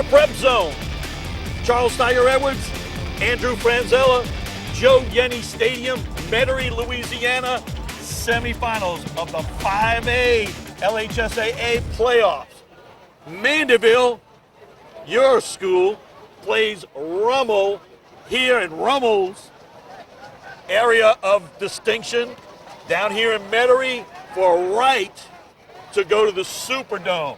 Prep Zone. Charles Tiger Edwards, Andrew Franzella, Joe Yenny Stadium, Metairie, Louisiana, semifinals of the 5A LHSAA playoffs. Mandeville, your school, plays Rummel here in Rummel's area of distinction down here in Metairie for a right to go to the Superdome.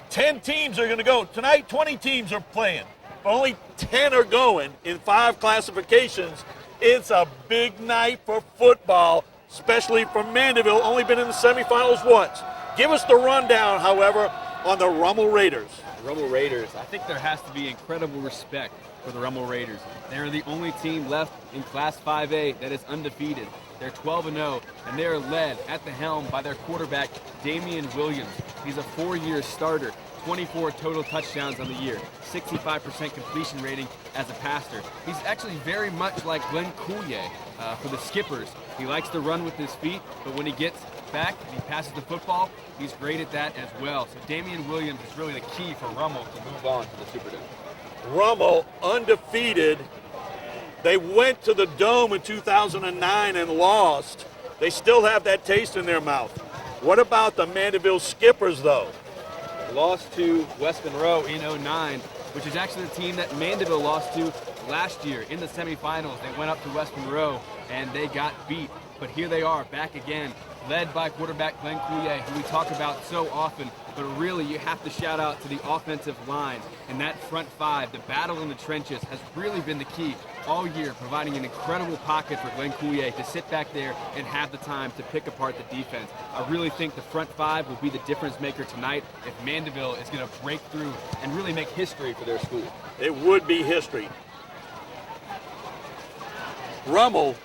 10 teams are going to go. Tonight, 20 teams are playing, but only 10 are going in 5 classifications. It's a big night for football, especially for Mandeville, only been in the semifinals once. Give us the rundown, however, on the Rummel Raiders. Rummel Raiders, I think there has to be incredible respect for the Rummel Raiders. They're the only team left in Class 5A that is undefeated. They're 12-0, and they are led at the helm by their quarterback, Damian Williams. He's a 4-year starter, 24 total touchdowns on the year, 65% completion rating as a passer. He's actually very much like Glenn Coulier for the Skippers. He likes to run with his feet, but when he gets back and he passes the football, he's great at that as well. So Damian Williams is really the key for Rummel to move on to the Superdome. Rummel, undefeated. They went to the Dome in 2009 and lost. They still have that taste in their mouth. What about the Mandeville Skippers, though? Lost to West Monroe in 09, which is actually the team that Mandeville lost to last year in the semifinals. They went up to West Monroe and they got beat. But here they are back again, led by quarterback Glenn Coulier, who we talk about so often. But really, you have to shout out to the offensive line. And that front 5, the battle in the trenches, has really been the key all year, providing an incredible pocket for Glenn Coulier to sit back there and have the time to pick apart the defense. I really think the front 5 will be the difference maker tonight if Mandeville is going to break through and really make history for their school. It would be history. Rummel,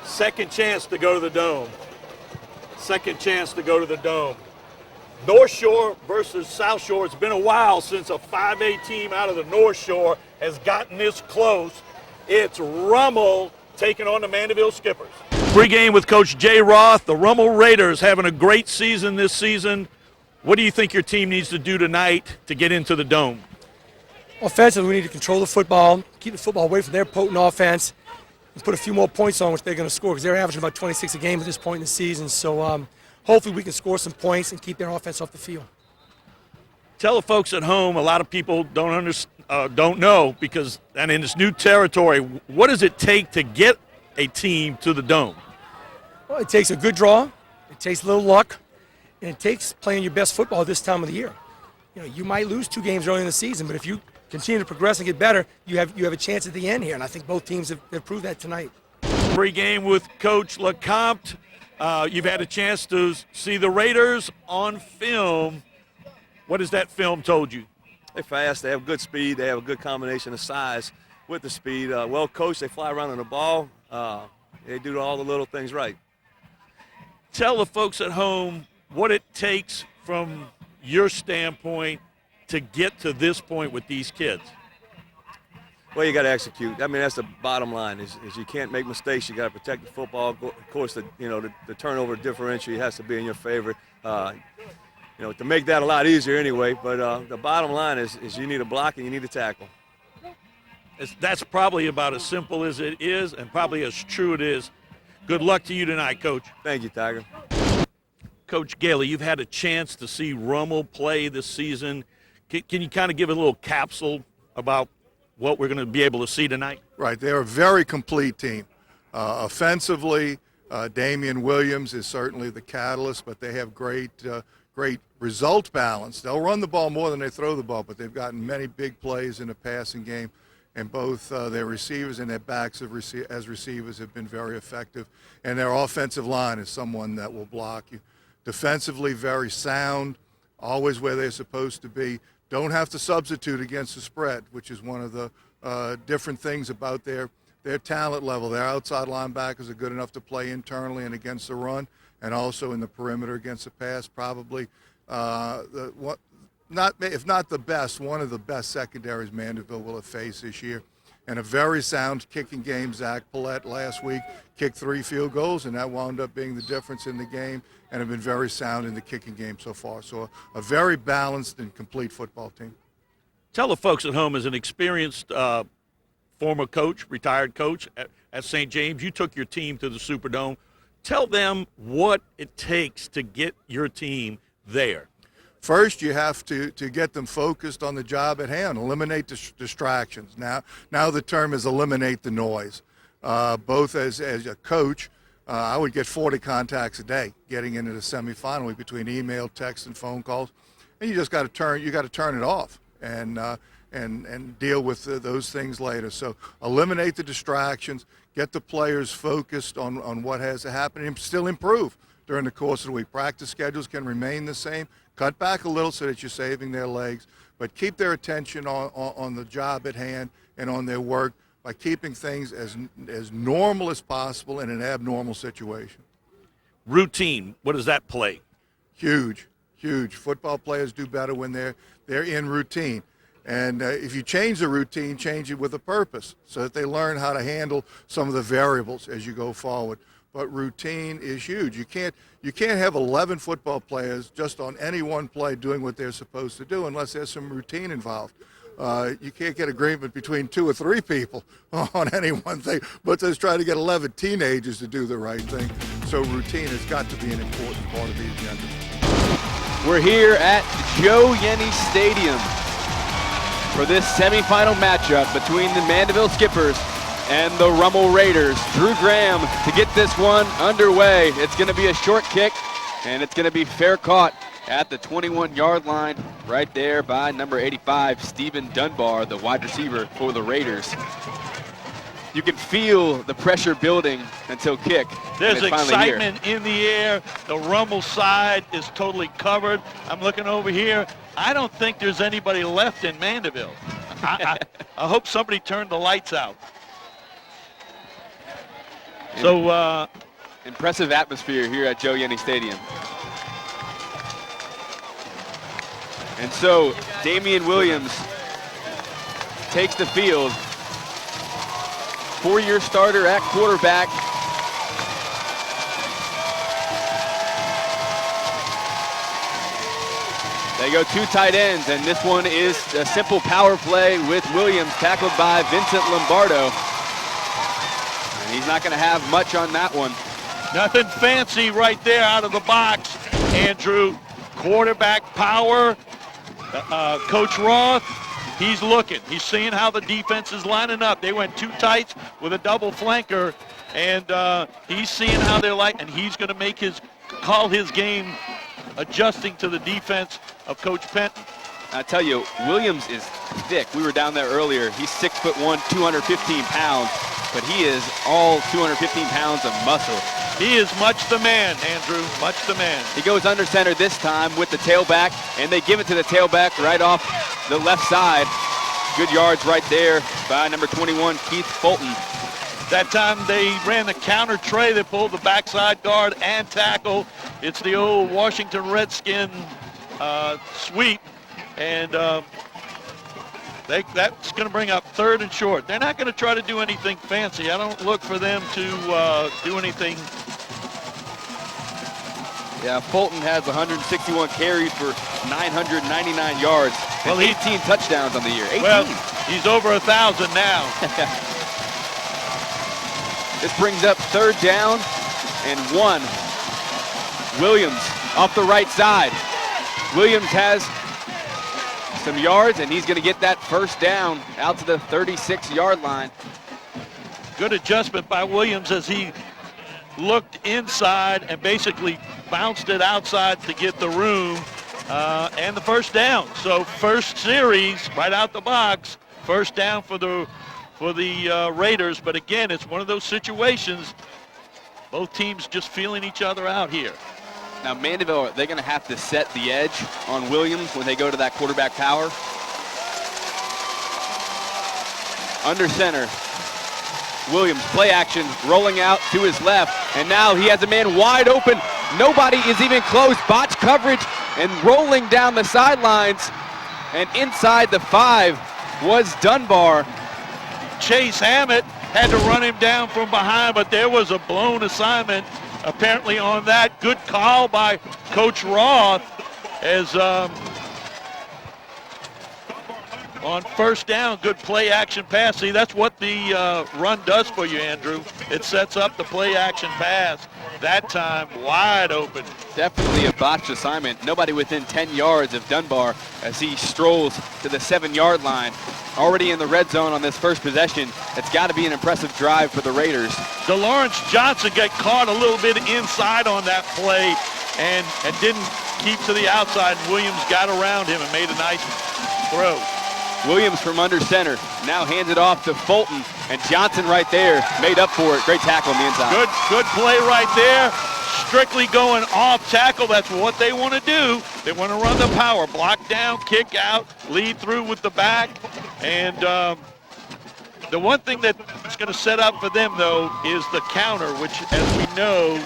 second chance to go to the Dome. Second chance to go to the Dome. North Shore versus South Shore. It's been a while since a 5A team out of the North Shore has gotten this close. It's Rummel taking on the Mandeville Skippers. Pre-game with Coach Jay Roth. The Rummel Raiders having a great season this season. What do you think your team needs to do tonight to get into the Dome? Offensively, we need to control the football, keep the football away from their potent offense, and put a few more points on which they're going to score because they're averaging about 26 a game at this point in the season. So hopefully we can score some points and keep their offense off the field. Tell the folks at home, a lot of people don't know because, and in this new territory, what does it take to get a team to the Dome? Well, it takes a good draw, it takes a little luck, and it takes playing your best football this time of the year. You know, you might lose 2 games early in the season, but if you continue to progress and get better, you have a chance at the end here, and I think both teams have proved that tonight. Pre-game with Coach LeCompte. You've had a chance to see the Raiders on film. What has that film told you? They're fast. They have good speed. They have a good combination of size with the speed. Well coached. They fly around on the ball. They do all the little things right. Tell the folks at home what it takes from your standpoint to get to this point with these kids. Well, you got to execute. I mean, that's the bottom line. Is you can't make mistakes. You got to protect the football. Of course, the turnover differential has to be in your favor. To make that a lot easier anyway. But the bottom line is you need a block and you need a tackle. That's probably about as simple as it is, and probably as true it is. Good luck to you tonight, Coach. Thank you, Tiger. Coach Gailey, you've had a chance to see Rummel play this season. Can you kind of give a little capsule about what we're going to be able to see tonight? Right, they're a very complete team. Offensively, Damian Williams is certainly the catalyst, but they have great result balance. They'll run the ball more than they throw the ball, but they've gotten many big plays in the passing game, and both their receivers and their backs as receivers have been very effective, and their offensive line is someone that will block you. Defensively, very sound, always where they're supposed to be. Don't have to substitute against the spread, which is one of the different things about their talent level. Their outside linebackers are good enough to play internally and against the run, and also in the perimeter against the pass. Probably, if not the best, one of the best secondaries Mandeville will have faced this year. And a very sound kicking game. Zach Paulette last week kicked 3 field goals, and that wound up being the difference in the game, and have been very sound in the kicking game so far. So a very balanced and complete football team. Tell the folks at home, as an experienced former coach, retired coach at St. James, you took your team to the Superdome. Tell them what it takes to get your team there. First, you have to get them focused on the job at hand, eliminate distractions. Now the term is eliminate the noise. Both as a coach, I would get 40 contacts a day getting into the semifinal week between email, text, and phone calls, and you just got to turn it off and deal with those things later. So eliminate the distractions, get the players focused on what has to happen, and still improve during the course of the week. Practice schedules can remain the same. Cut back a little so that you're saving their legs, but keep their attention on the job at hand and on their work by keeping things as normal as possible in an abnormal situation. Routine, what does that play? Huge. Football players do better when they're in routine. And if you change the routine, change it with a purpose so that they learn how to handle some of the variables as you go forward. But routine is huge. You can't have 11 football players just on any one play doing what they're supposed to do unless there's some routine involved. You can't get agreement between 2 or 3 people on any one thing, but let's try to get 11 teenagers to do the right thing. So routine has got to be an important part of the agenda. We're here at Joe Yenny Stadium for this semifinal matchup between the Mandeville Skippers and the Rummel Raiders. Drew Graham to get this one underway. It's going to be a short kick, and it's going to be fair caught at the 21-yard line right there by number 85, Stephen Dunbar, the wide receiver for the Raiders. You can feel the pressure building until kick. There's excitement in the air. The Rummel side is totally covered. I'm looking over here. I don't think there's anybody left in Mandeville. I hope somebody turned the lights out. So impressive atmosphere here at Joe Yenny Stadium. And so Damian Williams takes the field. 4-year starter at quarterback. They go 2 tight ends, and this one is a simple power play with Williams, tackled by Vincent Lombardo. And he's not going to have much on that one. Nothing fancy right there out of the box, Andrew. Quarterback power. Coach Roth, he's looking. He's seeing how the defense is lining up. They went 2 tights with a double flanker, and he's seeing how they're like, and he's going to call his game, adjusting to the defense of Coach Penton. I tell you, Williams is thick. We were down there earlier. He's 6'1", 215 pounds, but he is all 215 pounds of muscle. He is much the man, Andrew, much the man. He goes under center this time with the tailback, and they give it to the tailback right off the left side. Good yards right there by number 21, Keith Fulton. That time they ran the counter tray. They pulled the backside guard and tackle. It's the old Washington Redskin sweep, and that's going to bring up 3rd and short. They're not going to try to do anything fancy. I don't look for them to do anything. Yeah, Fulton has 161 carries for 999 yards. Well, 18 touchdowns on the year. 18. Well, he's over 1,000 now. This brings up 3rd down and 1. Williams off the right side. Williams has some yards, and he's going to get that 1st down out to the 36-yard line. Good adjustment by Williams as he looked inside and basically bounced it outside to get the room and the 1st down. So first series right out the box, 1st down for the Raiders. But again, it's one of those situations, both teams just feeling each other out here. Now Mandeville, they're going to have to set the edge on Williams when they go to that quarterback power. Under center, Williams, play action, rolling out to his left, and now he has a man wide open. Nobody is even close. Botch coverage and rolling down the sidelines, and inside the 5 was Dunbar. Chase Hammett had to run him down from behind, but there was a blown assignment apparently on that. Good call by Coach Roth as, On first down, good play action pass. See, that's what the run does for you, Andrew. It sets up the play action pass. That time, wide open. Definitely a botched assignment. Nobody within 10 yards of Dunbar as he strolls to the 7-yard line. Already in the red zone on this first possession. It's got to be an impressive drive for the Raiders. DeLawrence Johnson got caught a little bit inside on that play and didn't keep to the outside. Williams got around him and made a nice throw. Williams from under center now hands it off to Fulton, and Johnson right there made up for it. Great tackle on the inside. Good play right there. Strictly going off tackle. That's what they want to do. They want to run the power. Block down, kick out, lead through with the back. And the one thing that's going to set up for them, though, is the counter, which, as we know,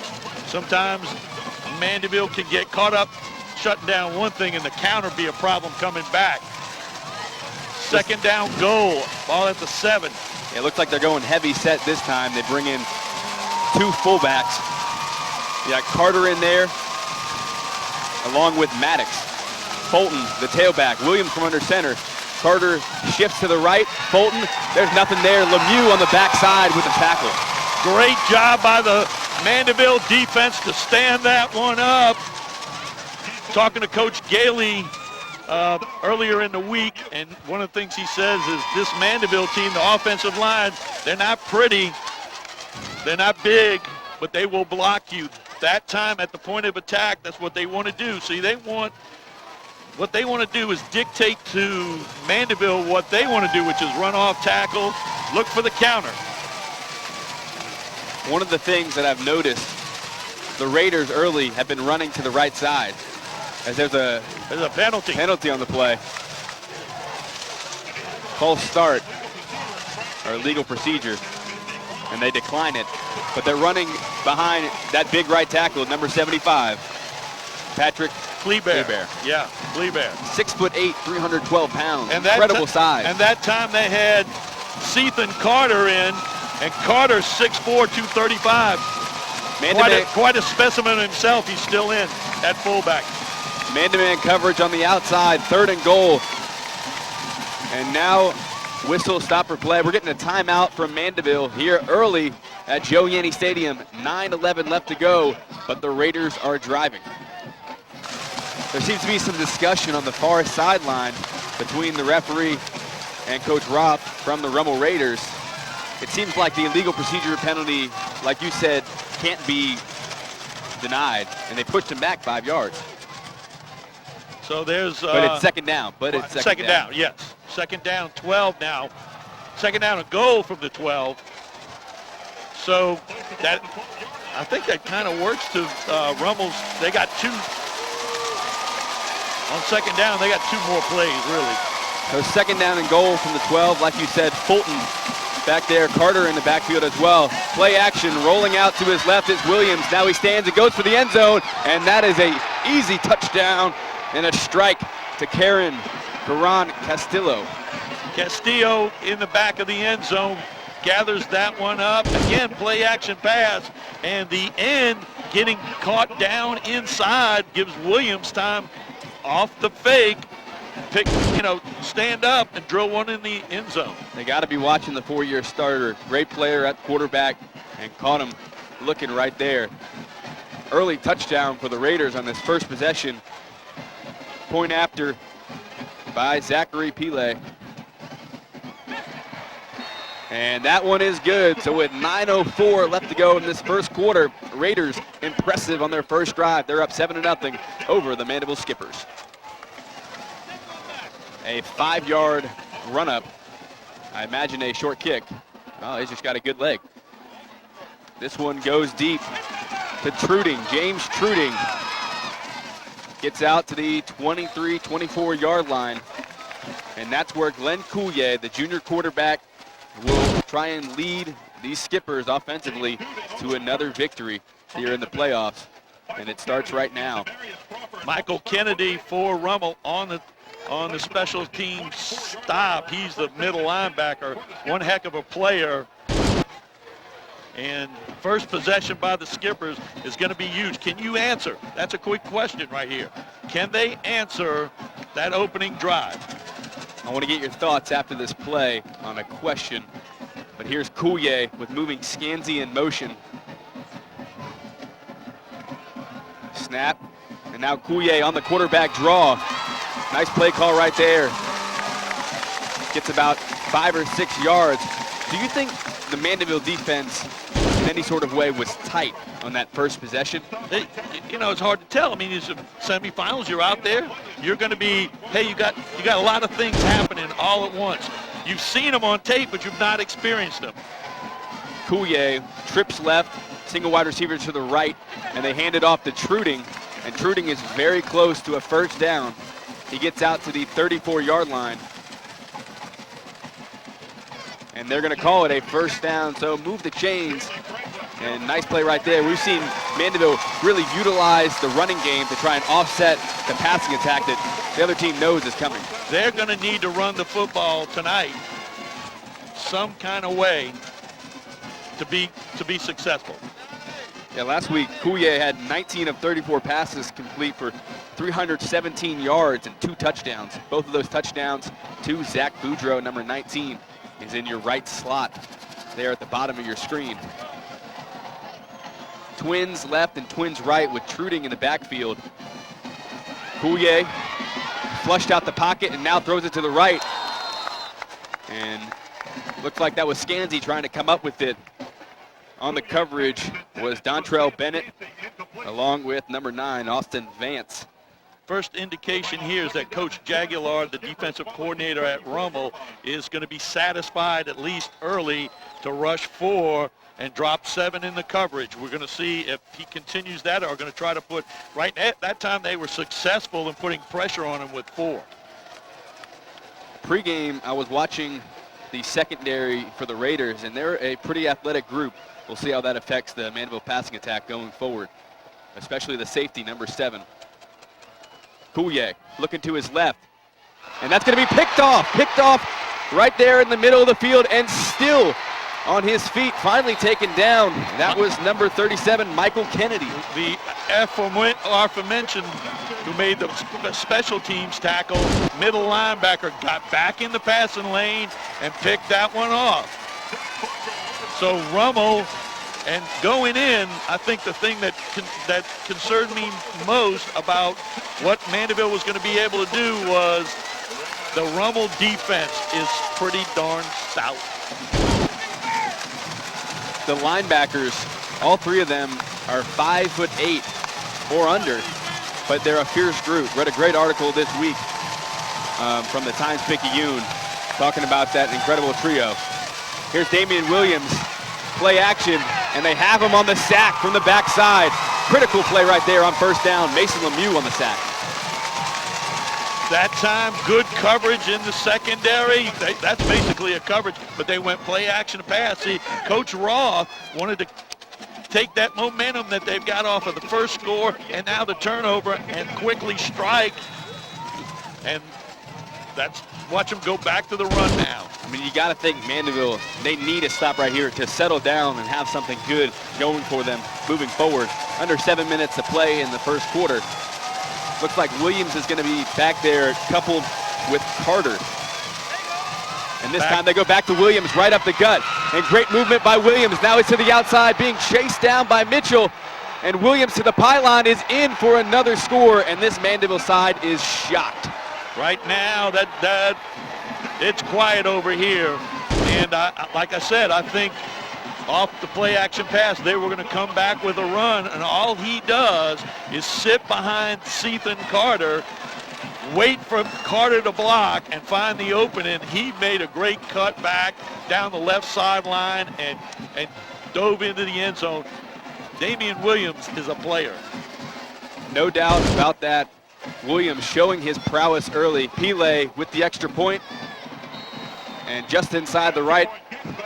sometimes Mandeville can get caught up shutting down one thing and the counter be a problem coming back. Second down goal, ball at the 7. It looks like they're going heavy set this time. They bring in 2 fullbacks. You got Carter in there, along with Maddox. Fulton, the tailback. Williams from under center. Carter shifts to the right. Fulton, there's nothing there. Lemieux on the backside with the tackle. Great job by the Mandeville defense to stand that one up. Talking to Coach Gailey earlier in the week, and one of the things he says is this Mandeville team, the offensive line, they're not pretty, they're not big, but they will block you. That time at the point of attack, that's what they want to do. See, what they want to do is dictate to Mandeville what they want to do, which is run off tackle, look for the counter. One of the things that I've noticed, the Raiders early have been running to the right side, as there's a penalty on the play. False start, or legal procedure, and they decline it. But they're running behind that big right tackle, number 75, Patrick Kleber. Yeah, Kleber. 6'8", 312 pounds, incredible size. And that time they had Sethan Carter in, and Carter 6'4", 235. Quite a specimen himself. He's still in at fullback. Man-to-man coverage on the outside, 3rd and goal. And now whistle, stop for play. We're getting a timeout from Mandeville here early at Joe Yanni Stadium. 9:11 left to go, but the Raiders are driving. There seems to be some discussion on the far sideline between the referee and Coach Roth from the Rummel Raiders. It seems like the illegal procedure penalty, like you said, can't be denied, and they pushed him back 5 yards. So there's... but it's second down. Second down, yes. Second down, 12 now. Second down, a goal from the 12. So that, I think that kind of works to Rummel's. They got 2. On second down, they got 2 more plays, really. So second down and goal from the 12. Like you said, Fulton back there, Carter in the backfield as well. Play action, rolling out to his left is Williams. Now he stands and goes for the end zone, and that is a easy touchdown and a strike to Garan Castillo. Castillo in the back of the end zone, gathers that one up. Again, play action pass, and the end getting caught down inside gives Williams time off the fake, stand up and drill one in the end zone. They got to be watching the 4-year starter. Great player at quarterback, and caught him looking right there. Early touchdown for the Raiders on this first possession. Point after by Zachary Pile. And that one is good. So with 9:04 left to go in this first quarter, Raiders impressive on their first drive. They're up 7-0 over the Mandeville Skippers. A 5-yard run up. I imagine a short kick. Oh, he's just got a good leg. This one goes deep to Truding. James Truding gets out to the 23, 24-yard line. And that's where Glenn Coulier, the junior quarterback, will try and lead these Skippers offensively to another victory here in the playoffs. And it starts right now. Michael Kennedy for Rummel on the special team stop. He's the middle linebacker. One heck of a player. And first possession by the Skippers is going to be huge. Can you answer? That's a quick question right here. Can they answer that opening drive? I want to get your thoughts after this play on a question. But here's Coulier with moving Scanzi in motion. Snap, and now Coulier on the quarterback draw. Nice play call right there. Gets about 5 or 6 yards. Do you think the Mandeville defense in any sort of way was tight on that first possession? It's hard to tell. I mean, it's semifinals. You're out there. You're going to be, hey, you got a lot of things happening all at once. You've seen them on tape, but you've not experienced them. Coulier trips left, single wide receiver to the right, and they hand it off to Truding, and Truding is very close to a first down. He gets out to the 34-yard line, and they're going to call it a first down, so move the chains. And nice play right there. We've seen Mandeville really utilize the running game to try and offset the passing attack that the other team knows is coming. They're going to need to run the football tonight some kind of way to be successful. Yeah, last week, Coulier had 19 of 34 passes complete for 317 yards and 2 touchdowns. Both of those touchdowns to Zach Boudreau, number 19, is in your right slot there at the bottom of your screen. Twins left and twins right with Truding in the backfield. Coulier flushed out the pocket and now throws it to the right. And looks like that was Scanzi trying to come up with it. On the coverage was Dontrell Bennett along with number 9, Austin Vance. First indication here is that Coach Jagular, the defensive coordinator at Rummel, is going to be satisfied at least early to rush 4 and drop 7 in the coverage. We're going to see if he continues that, or going to try to put, right at that time they were successful in putting pressure on him with 4. Pre-game, I was watching the secondary for the Raiders, and they're a pretty athletic group. We'll see how that affects the Mandeville passing attack going forward, especially the safety, number 7. Coulier looking to his left, and that's going to be picked off right there in the middle of the field, and still on his feet, finally taken down. That was number 37, Michael Kennedy. The aforementioned who made the special teams tackle, middle linebacker, got back in the passing lane and picked that one off. So Rummel, and going in, I think the thing that concerned me most about what Mandeville was going to be able to do was the Rummel defense is pretty darn stout. The linebackers, all 3 of them are 5'8" or under, but they're a fierce group. Read a great article this week from the Times-Picayune talking about that incredible trio. Here's Damian Williams, play action, and they have him on the sack from the backside. Critical play right there on first down. Mason Lemieux on the sack. That time, good coverage in the secondary. That's basically a coverage, but they went play action pass. See, Coach Roth wanted to take that momentum that they've got off of the first score and now the turnover and quickly strike. And that's, watch them go back to the run now. I mean, you got to think Mandeville, they need a stop right here to settle down and have something good going for them moving forward. Under 7 minutes to play in the first quarter. Looks like Williams is going to be back there coupled with Carter. And this time they go back to Williams right up the gut. And great movement by Williams. Now he's to the outside being chased down by Mitchell. And Williams to the pylon is in for another score. And this Mandeville side is shocked. Right now, that it's quiet over here. And like I said, I think off the play action pass, they were going to come back with a run, and all he does is sit behind Sethan Carter, wait for Carter to block and find the opening. He made a great cut back down the left sideline and dove into the end zone. Damian Williams is a player. No doubt about that. Williams showing his prowess early. Pile with the extra point. And just inside the right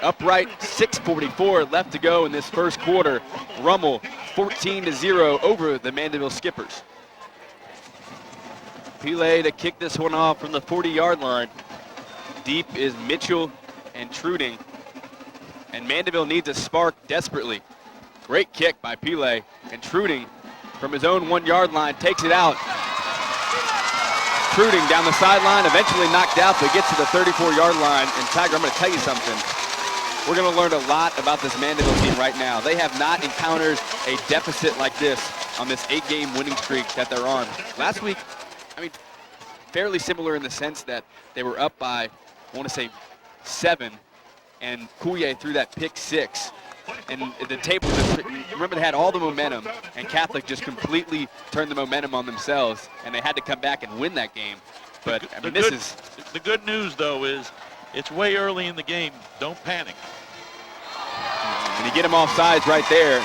upright, 6:44 left to go in this first quarter. Rummel 14-0 over the Mandeville Skippers. Pile to kick this one off from the 40-yard line. Deep is Mitchell and Truding. And Mandeville needs a spark desperately. Great kick by Pile, and Truding from his own 1-yard line takes it out. Truding down the sideline, eventually knocked out, but gets to the 34-yard line. And Tiger, I'm going to tell you something. We're going to learn a lot about this Mandeville team right now. They have not encountered a deficit like this on this 8-game winning streak that they're on. Last week, I mean, fairly similar in the sense that they were up by, I want to say, 7, and Coulier threw that pick 6. And the table, remember, they had all the momentum, and Catholic just completely turned the momentum on themselves, and they had to come back and win that game. But I mean, the good news, though, is it's way early in the game. Don't panic. And you get them off sides right there.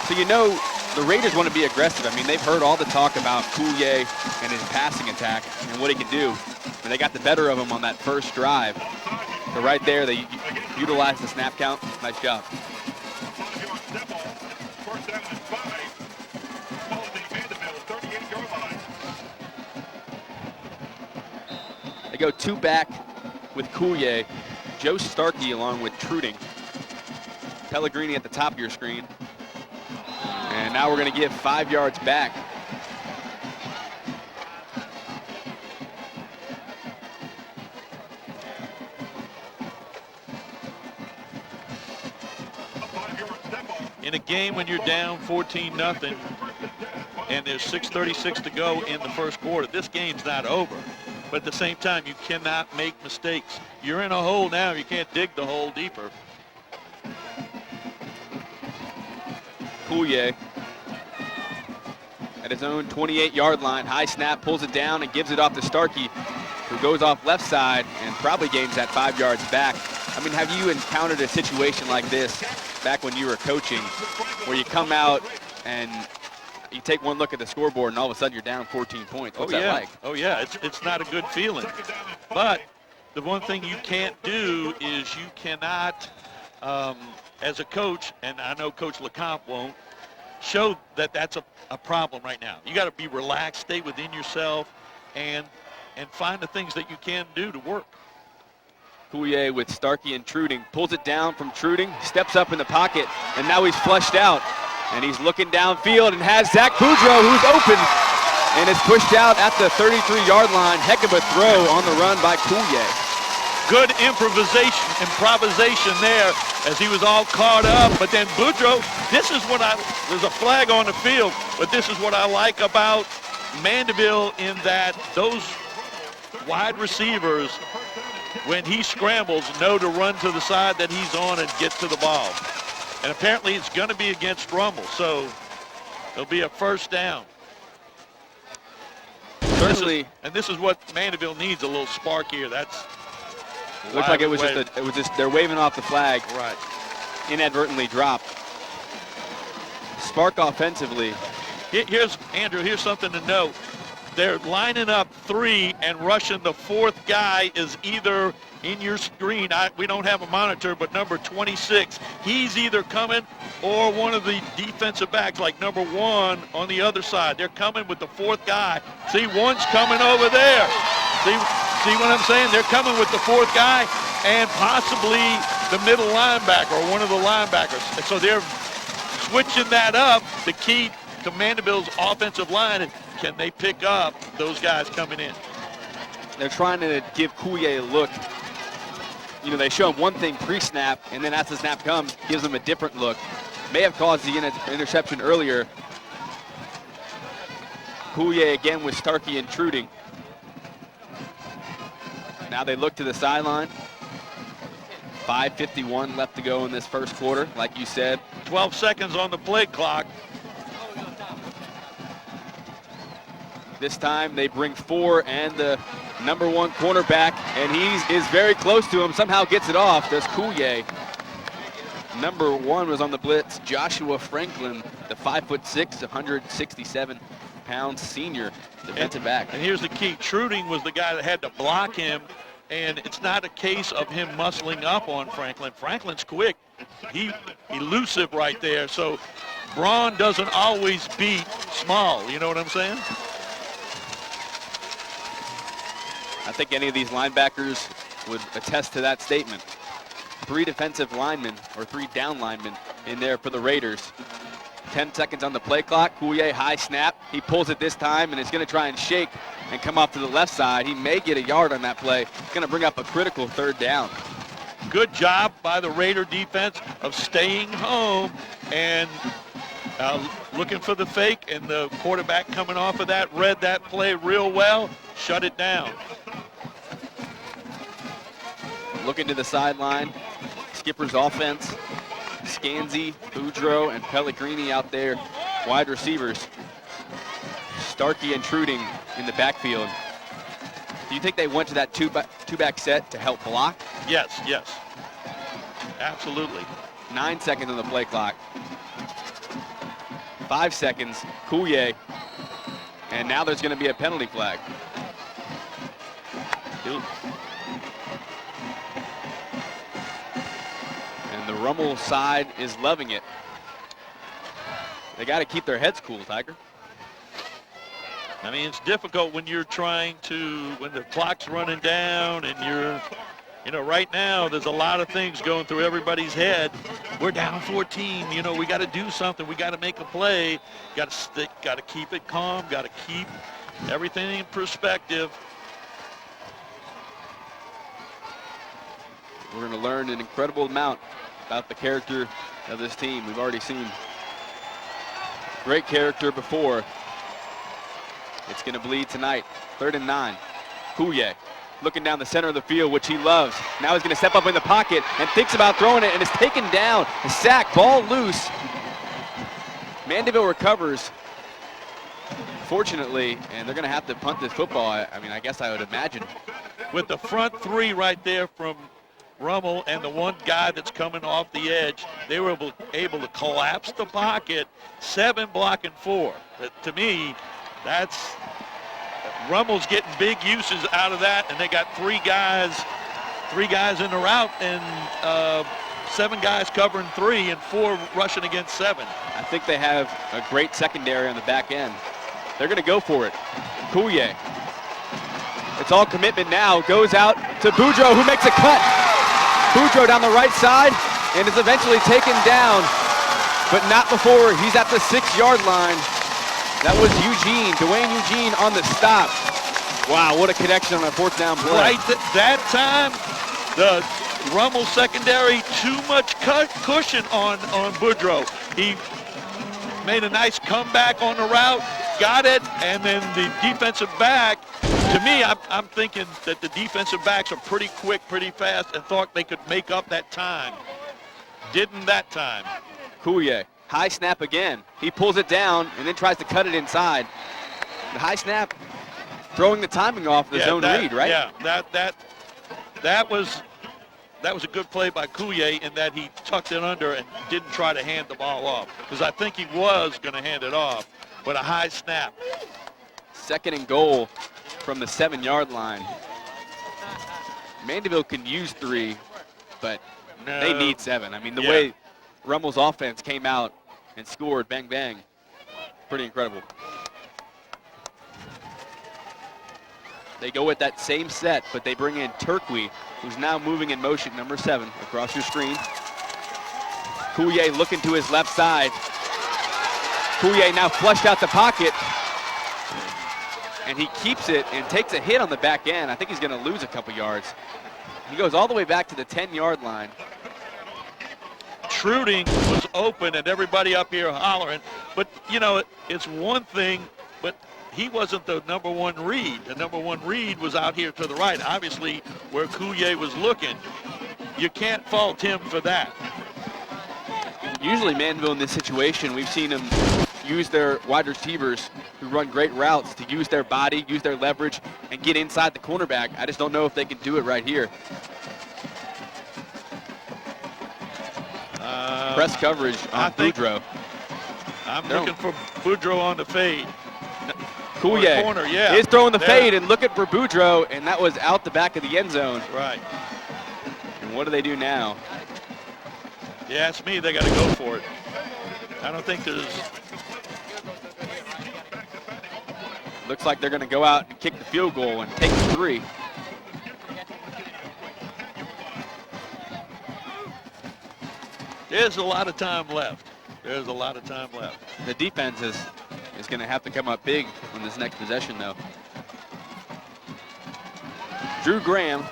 So you know the Raiders want to be aggressive. I mean, they've heard all the talk about Coulier and his passing attack and what he can do. And they got the better of him on that first drive. So right there, they utilized the snap count. Nice job. They go 2 back with Coulier, Joe Starkey along with Truding. Pellegrini at the top of your screen. And now we're going to give 5 yards back. In a game when you're down 14-0 and there's 6:36 to go in the first quarter, this game's not over. But at the same time, you cannot make mistakes. You're in a hole now. You can't dig the hole deeper. Coulier at his own 28-yard line. High snap, pulls it down and gives it off to Starkey, who goes off left side and probably gains that 5 yards back. I mean, have you encountered a situation like this back when you were coaching, where you come out and you take one look at the scoreboard and all of a sudden you're down 14 points? What's that like? Oh, yeah. It's not a good feeling. But the one thing you can't do is you cannot, as a coach, and I know Coach LeCompte won't, show that that's a problem right now. You got to be relaxed, stay within yourself, and find the things that you can do to work. Coulier with Starkey and Truding, pulls it down from Truding, steps up in the pocket, and now he's flushed out. And he's looking downfield and has Zach Boudreaux, who's open, and is pushed out at the 33-yard line. Heck of a throw on the run by Coulier. Good improvisation there as he was all caught up. But then Boudreaux, there's a flag on the field, but this is what I like about Mandeville in that those wide receivers, when he scrambles, know to run to the side that he's on and get to the ball. And apparently it's going to be against Rummel, so it'll be a first down. Certainly. This is what Mandeville needs, a little spark here. That's looks like it was just they're waving off the flag. Right. Inadvertently dropped. Spark offensively. Here's something to note. They're lining up 3 and rushing the 4th guy is either in your screen. We don't have a monitor, but number 26. He's either coming or one of the defensive backs, like number 1 on the other side. They're coming with the 4th guy. See, one's coming over there. See what I'm saying? They're coming with the 4th guy and possibly the middle linebacker or one of the linebackers. And so they're switching that up. The key to Mandeville's offensive line, and can they pick up those guys coming in? They're trying to give Coulier a look. You know, they show him one thing pre-snap, and then as the snap comes, gives him a different look. May have caused the interception earlier. Coulier again with Starkey intruding. Now they look to the sideline. 5:51 left to go in this first quarter, like you said. 12 seconds on the play clock. This time they bring 4 and the number 1 cornerback, and he is very close to him. Somehow gets it off. Does Coulier. Number 1 was on the blitz, Joshua Franklin, the 5'6", 167-pound senior defensive back. And here's the key. Truding was the guy that had to block him, and it's not a case of him muscling up on Franklin. Franklin's quick. He's elusive right there. So brawn doesn't always beat small. You know what I'm saying? I think any of these linebackers would attest to that statement. 3 defensive linemen, or 3 down linemen in there for the Raiders. 10 seconds on the play clock. Coulier, high snap. He pulls it this time and is going to try and shake and come off to the left side. He may get a yard on that play. It's going to bring up a critical 3rd down. Good job by the Raider defense of staying home and looking for the fake, and the quarterback coming off of that read that play real well, shut it down. Looking to the sideline, Skipper's offense, Scanzi, Boudreaux, and Pellegrini out there, wide receivers. Starkey intruding in the backfield. Do you think they went to that two-back set to help block? Yes, yes, absolutely. 9 seconds on the play clock. 5 seconds, Coulier, and now there's going to be a penalty flag. And the Rummel side is loving it. They got to keep their heads cool, Tiger. I mean, it's difficult when you're trying to, when the clock's running down and you're, you know, right now there's a lot of things going through everybody's head. We're down 14, you know, we got to do something. We got to make a play. Got to stick, got to keep it calm, got to keep everything in perspective. We're going to learn an incredible amount about the character of this team. We've already seen great character before. It's going to bleed tonight. 3rd and 9. Coulier looking down the center of the field, which he loves. Now he's going to step up in the pocket and thinks about throwing it, and is taken down. A sack, ball loose. Mandeville recovers, fortunately, and they're going to have to punt this football. I mean, I guess I would imagine. With the front 3 right there from Rummel and the one guy that's coming off the edge, they were able to collapse the pocket. 7 blocking 4. To me, that's Rummel's getting big uses out of that, and they got 3 guys in the route, and 7 guys covering 3 and 4 rushing against 7. I think they have a great secondary on the back end. They're going to go for it. Coulier. It's all commitment now. Goes out to Boudreaux, who makes a cut. Boudreaux down the right side and is eventually taken down, but not before he's at the 6-yard line. That was Dwayne Eugene on the stop. Wow, what a connection on a 4th down play. Right that time, the Rummel secondary, too much cushion on Boudreaux. He made a nice comeback on the route, got it, and then the defensive back, to me, I'm thinking that the defensive backs are pretty quick, pretty fast, and thought they could make up that time. Didn't that time. Coulier, high snap again. He pulls it down and then tries to cut it inside. The high snap, throwing the timing off the zone read, right? Yeah, that was a good play by Coulier in that he tucked it under and didn't try to hand the ball off, because I think he was going to hand it off, but a high snap. 2nd and goal from the 7-yard line. Mandeville can use 3, but they need 7. I mean, the way Rummel's offense came out and scored, bang, bang, pretty incredible. They go with that same set, but they bring in Turkey, who's now moving in motion, number 7, across your screen. Coulier looking to his left side. Coulier now flushed out the pocket, and he keeps it and takes a hit on the back end. I think he's going to lose a couple yards. He goes all the way back to the 10-yard line. Truding was open and everybody up here hollering, but you know, it's one thing, but he wasn't the number 1 read. The number 1 read was out here to the right, obviously where Coulier was looking. You can't fault him for that. Usually Mandeville in this situation, we've seen them use their wide receivers who run great routes to use their body, use their leverage, and get inside the cornerback. I just don't know if they can do it right here. Press coverage on Boudreaux. I'm looking for Boudreaux on the fade. Coulier corner, yeah. is throwing the fade and looking for Boudreaux, and that was out the back of the end zone. Right. And what do they do now? Yeah, it's me. They got to go for it. I don't think there's... Looks like they're going to go out and kick the field goal and take the 3. There's a lot of time left. There's a lot of time left. The defense is going to have to come up big on this next possession, though. Drew Graham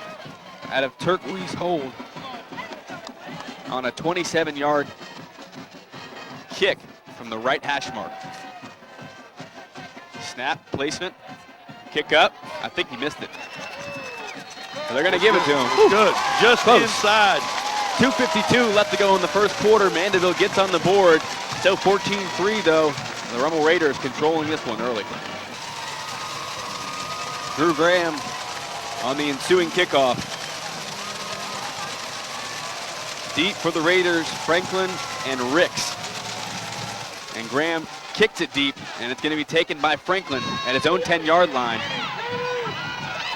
out of turquoise hold on a 27-yard kick from the right hash mark. Snap, placement, kick up. I think he missed it. So they're going to give it to him. Good, just Close. inside. 2:52 left to go in the first quarter. Mandeville gets on the board. Still 14-3 though. The Rummel Raiders controlling this one early. Drew Graham on the ensuing kickoff. Deep for the Raiders, Franklin and Ricks. And Graham kicks it deep, and it's going to be taken by Franklin at his own 10-yard line.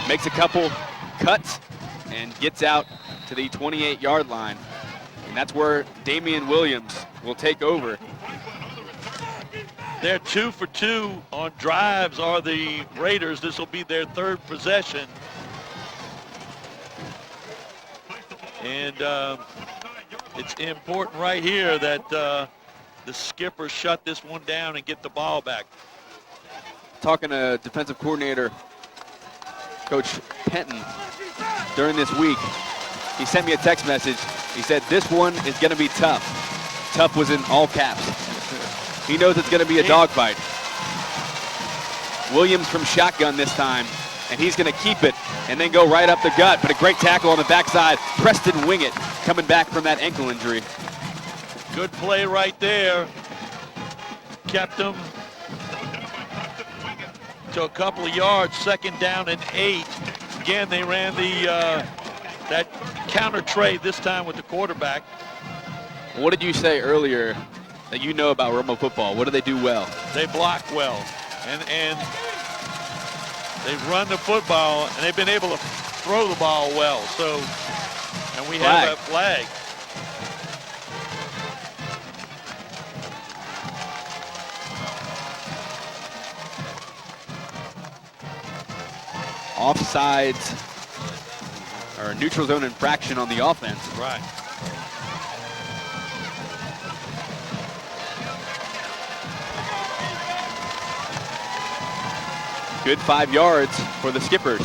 Makes a couple cuts and gets out to the 28-yard line. And that's where Damian Williams will take over. They're 2 for 2 on drives are the Raiders. This will be their third possession. And it's important right here that the skipper shut this one down and get the ball back. Talking to defensive coordinator Coach Penton during this week, he sent me a text message. He said, this one is going to be tough. Tough was in all caps. He knows it's going to be a dogfight. Williams from shotgun this time, and he's going to keep it and then go right up the gut. But a great tackle on the backside. Preston Wingett coming back from that ankle injury. Good play right there. Kept him to a couple of yards. 2nd down and 8. Again, they ran the that counter trade this time with the quarterback. What did you say earlier that you know about Rummel football? What do they do well? They block well, and they run the football, and they've been able to throw the ball well. So, and we have a flag. Offsides or neutral zone infraction on the offense. Right. Good 5 yards for the Skippers.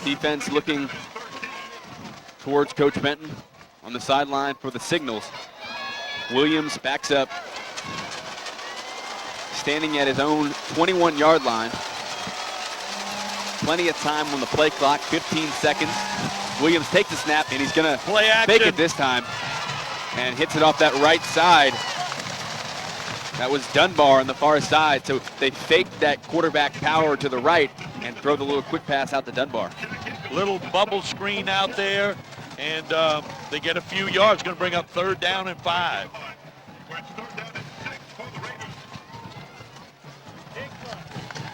Defense looking towards Coach Benton on the sideline for the signals. Williams backs up, standing at his own 21-yard line. Plenty of time on the play clock, 15 seconds. Williams takes the snap, and he's going to fake it this time and hits it off that right side. That was Dunbar on the far side, so they faked that quarterback power to the right and throw the little quick pass out to Dunbar. Little bubble screen out there, and they get a few yards. Going to bring up 3rd down and 5.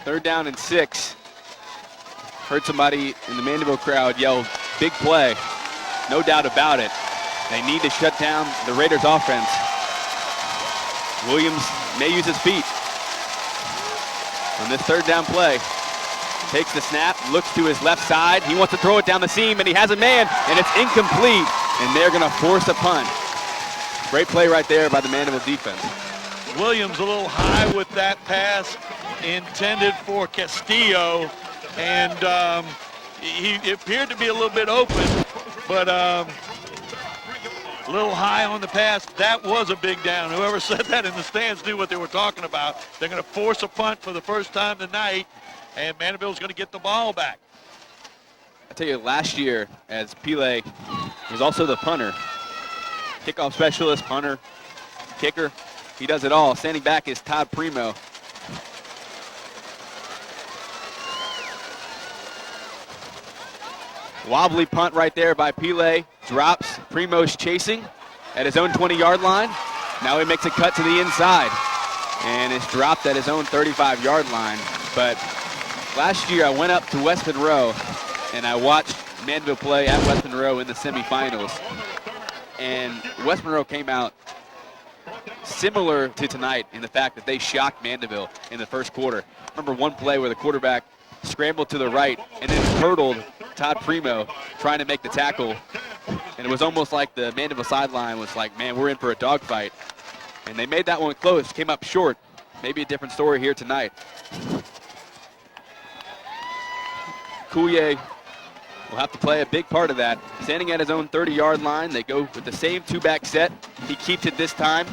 Third down and 6. Heard somebody in the Mandeville crowd yell, big play. No doubt about it. They need to shut down the Raiders offense. Williams may use his feet on this 3rd down play. Takes the snap, looks to his left side. He wants to throw it down the seam, and he has a man, and it's incomplete, and they're going to force a punt. Great play right there by the Mandeville defense. Williams a little high with that pass intended for Castillo, and he appeared to be a little bit open, but a little high on the pass. That was a big down. Whoever said that in the stands knew what they were talking about. They're going to force a punt for the first time tonight, and Mandeville's going to get the ball back. I tell you, last year, as Pele was also the punter, kickoff specialist, punter, kicker, he does it all. Standing back is Todd Primo. Wobbly punt right there by Pele. Drops. Primo's chasing at his own 20-yard line. Now he makes a cut to the inside. And it's dropped at his own 35-yard line. But last year I went up to West Monroe and I watched Mandeville play at West Monroe in the semifinals. And West Monroe came out similar to tonight in the fact that they shocked Mandeville in the first quarter. Remember one play where the quarterback scrambled to the right and then hurdled Todd Primo trying to make the tackle. And it was almost like the Mandeville sideline was like, man, we're in for a dogfight. And they made that one close, came up short. Maybe a different story here tonight. Coulier will have to play a big part of that. Standing at his own 30-yard line, they go with the same two-back set. He keeps it this time.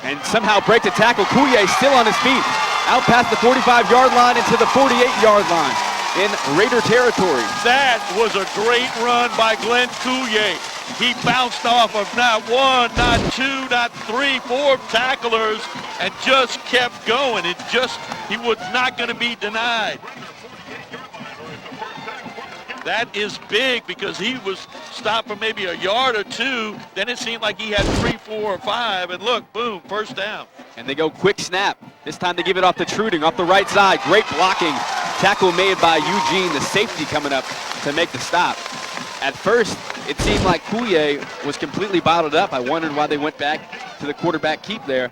And somehow breaks a tackle. Coulier still on his feet. Out past the 45-yard line into the 48-yard line in Raider territory. That was a great run by Glenn Coulier. He bounced off of not one, not two, not three, four tacklers and just kept going. He was not going to be denied. That is big because he was stopped for maybe a yard or two. Then it seemed like he had 3, 4, or 5. And look, boom, first down. And they go quick snap. This time they give it off to Truding off the right side. Great blocking. Tackle made by Eugene, the safety coming up to make the stop. At first, it seemed like Coulier was completely bottled up. I wondered why they went back to the quarterback keep there.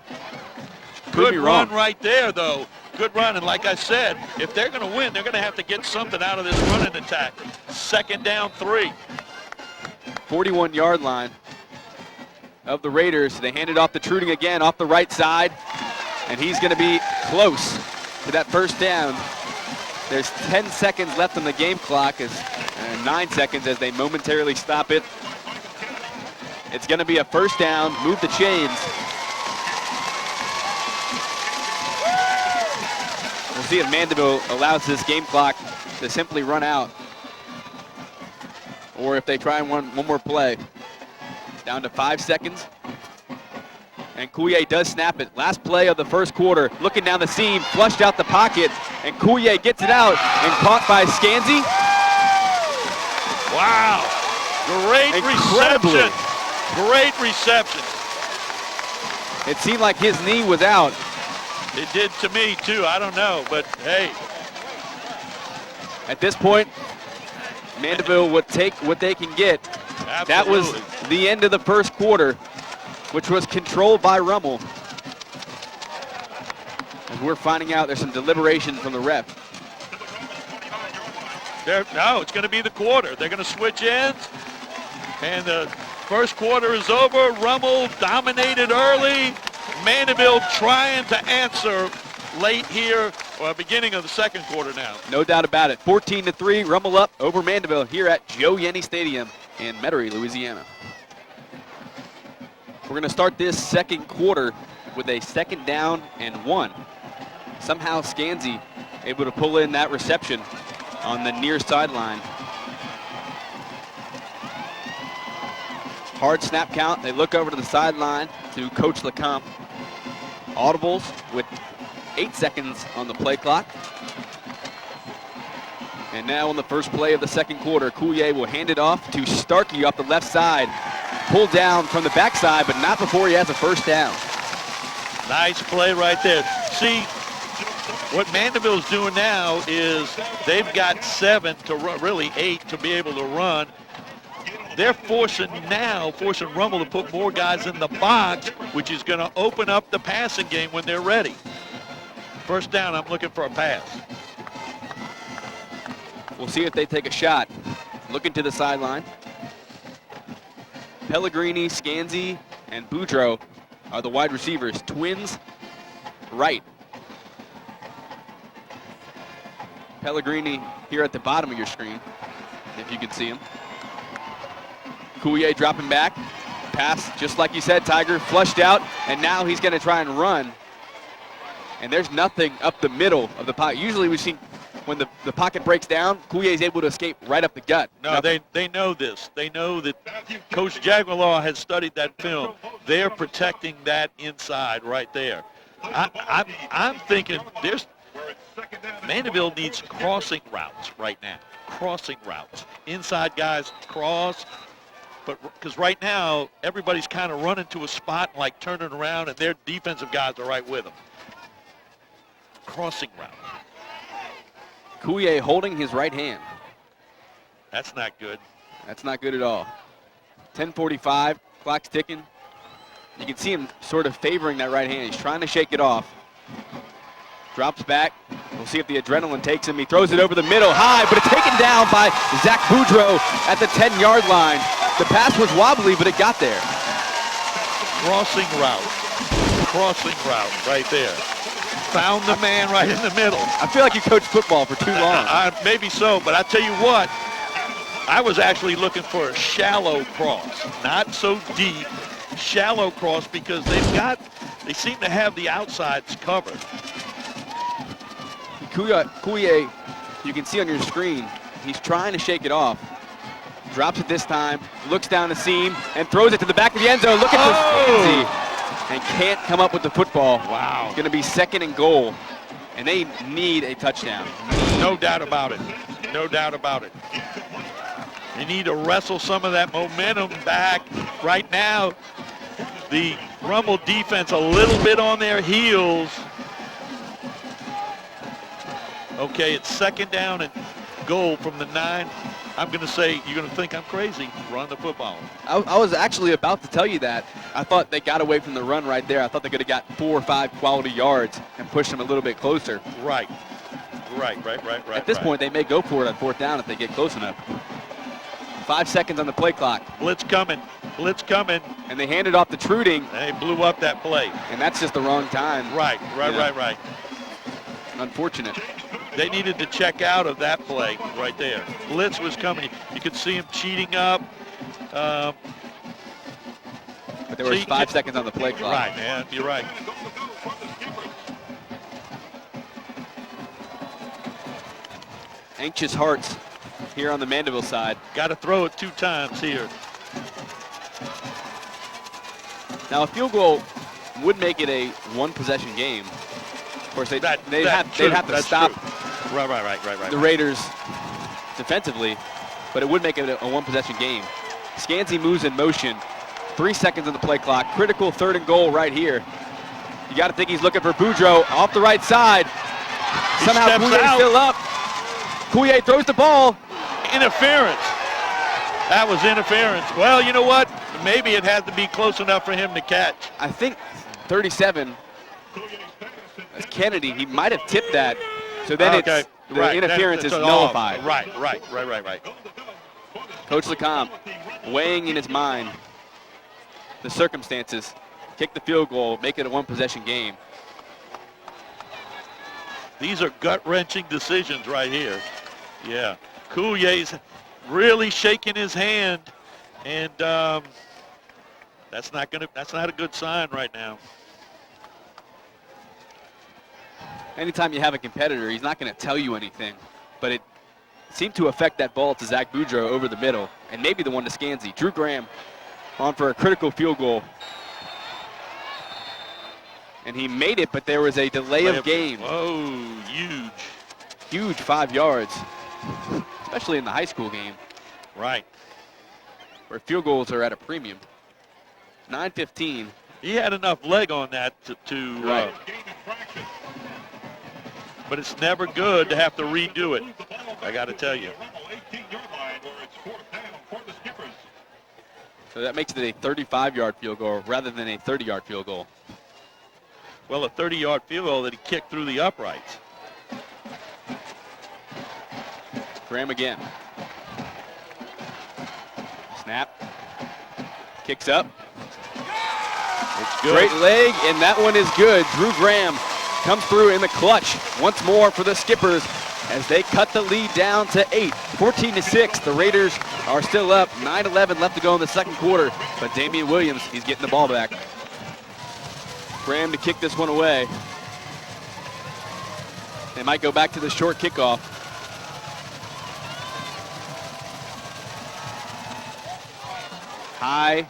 Good run right there, though. Good run, and like I said, if they're going to win, they're going to have to get something out of this running attack. 2nd down 3. 41-yard line of the Raiders. They hand it off to Truding again off the right side, and he's going to be close to that first down. There's 10 seconds left on the game clock, and 9 seconds as they momentarily stop it. It's going to be a first down. Move the chains. We'll see if Mandeville allows this game clock to simply run out, or if they try one more play. Down to 5 seconds. And Coulier does snap it. Last play of the first quarter. Looking down the seam, flushed out the pocket, and Coulier gets it out and caught by Scansey. Wow. Great Incredibly. reception. Great reception. It seemed like his knee was out. It did to me, too. I don't know, but hey. At this point, Mandeville would take what they can get. Absolutely. That was the end of the first quarter, which was controlled by Rummel. And we're finding out there's some deliberation from the ref. No, it's going to be the quarter. They're going to switch ends, and the first quarter is over. Rummel dominated early. Mandeville trying to answer late here, or beginning of the second quarter now. No doubt about it. 14-3, Rummel up over Mandeville here at Joe Yenny Stadium in Metairie, Louisiana. We're going to start this second quarter with a 2nd down and 1. Somehow Scansey able to pull in that reception on the near sideline. Hard snap count. They look over to the sideline to Coach LeCompte. Audibles with 8 seconds on the play clock. And now on the first play of the second quarter, Coulier will hand it off to Starkey off the left side. Pulled down from the backside, but not before he has a first down. Nice play right there. See, what Mandeville's doing now is they've got 7 to run, really 8 to be able to run. They're forcing Rummel to put more guys in the box, which is going to open up the passing game when they're ready. First down, I'm looking for a pass. We'll see if they take a shot. Looking to the sideline. Pellegrini, Scansey, and Boudreaux are the wide receivers. Twins, right. Pellegrini here at the bottom of your screen, if you can see him. Coulier dropping back. Pass, just like you said, Tiger, flushed out, and now he's going to try and run. And there's nothing up the middle of the pocket. Usually we've seen when the pocket breaks down, Coulier is able to escape right up the gut. No, they know this. They know that Coach Jaguar has studied that film. They're protecting that inside right there. I'm thinking Mandeville needs crossing routes right now. Crossing routes. Inside guys cross. But because right now, everybody's kind of running to a spot and like turning around, and their defensive guys are right with them. Crossing route. Coulier holding his right hand. That's not good. That's not good at all. 10:45, clock's ticking. You can see him sort of favoring that right hand. He's trying to shake it off. Drops back, We'll see if the adrenaline takes him. He throws it over the middle high, but it's taken down by Zach Boudreaux at the 10-yard line. The pass was wobbly, but it got there. Crossing route right there. Found the man right in the middle. I feel like you coached football for too long. Maybe so, but I tell you what, I was actually looking for a shallow cross, not so deep, shallow cross, because they seem to have the outsides covered. Coulier, you can see on your screen, he's trying to shake it off. Drops it this time, looks down the seam, and throws it to the back of the end zone, looking for Scanzi, and can't come up with the football. Wow. It's going to be 2nd and goal, and they need a touchdown. No doubt about it. No doubt about it. They need to wrestle some of that momentum back. Right now, the Rummel defense a little bit on their heels. Okay, it's 2nd down and goal from the 9. I'm going to say, you're going to think I'm crazy, run the football. I was actually about to tell you that. I thought they got away from the run right there. I thought they could have got 4 or 5 quality yards and pushed them a little bit closer. Right. At this point, they may go for it on 4th down if they get close enough. 5 seconds on the play clock. Blitz coming. And they handed off to Truding. They blew up that play. And that's just the wrong time. Right. Unfortunate. They needed to check out of that play right there. Blitz was coming. You could see him cheating up. But there was 5 seconds on the play clock. Right, man. You're right. Anxious hearts here on the Mandeville side. Got to throw it 2 times here. Now, a field goal would make it a 1-possession game. Of course, they'd have to stop the Raiders defensively, but it would make it a 1-possession game. Scanzi moves in motion. 3 seconds on the play clock. Critical 3rd and goal right here. You got to think he's looking for Boudreaux off the right side. Somehow Couillier's still up. Coulier throws the ball. Interference. That was interference. Well, you know what? Maybe it had to be close enough for him to catch. I think 37, that's Kennedy, he might have tipped that. So then the interference is nullified. Right. Coach Lecomte weighing in his mind the circumstances. Kick the field goal, make it a 1-possession game. These are gut-wrenching decisions right here. Yeah. Coulier's really shaking his hand, and that's not a good sign right now. Anytime you have a competitor, he's not going to tell you anything, but it seemed to affect that ball to Zach Boudreaux over the middle, and maybe the one to Scanzi. Drew Graham on for a critical field goal. And he made it, but there was a delay of game. Oh, huge. Huge 5 yards, especially in the high school game. Right. Where field goals are at a premium. 9:15. He had enough leg on that to right. But it's never good to have to redo it, I got to tell you. So that makes it a 35-yard field goal rather than a 30-yard field goal. Well, a 30-yard field goal that he kicked through the uprights. Graham again. Snap. Kicks up. It's good. Great leg, and that one is good. Drew Graham comes through in the clutch once more for the Skippers as they cut the lead down to 8. 14-6. The Raiders are still up. 9:11 left to go in the second quarter. But Damian Williams, he's getting the ball back. Graham to kick this one away. They might go back to the short kickoff. High.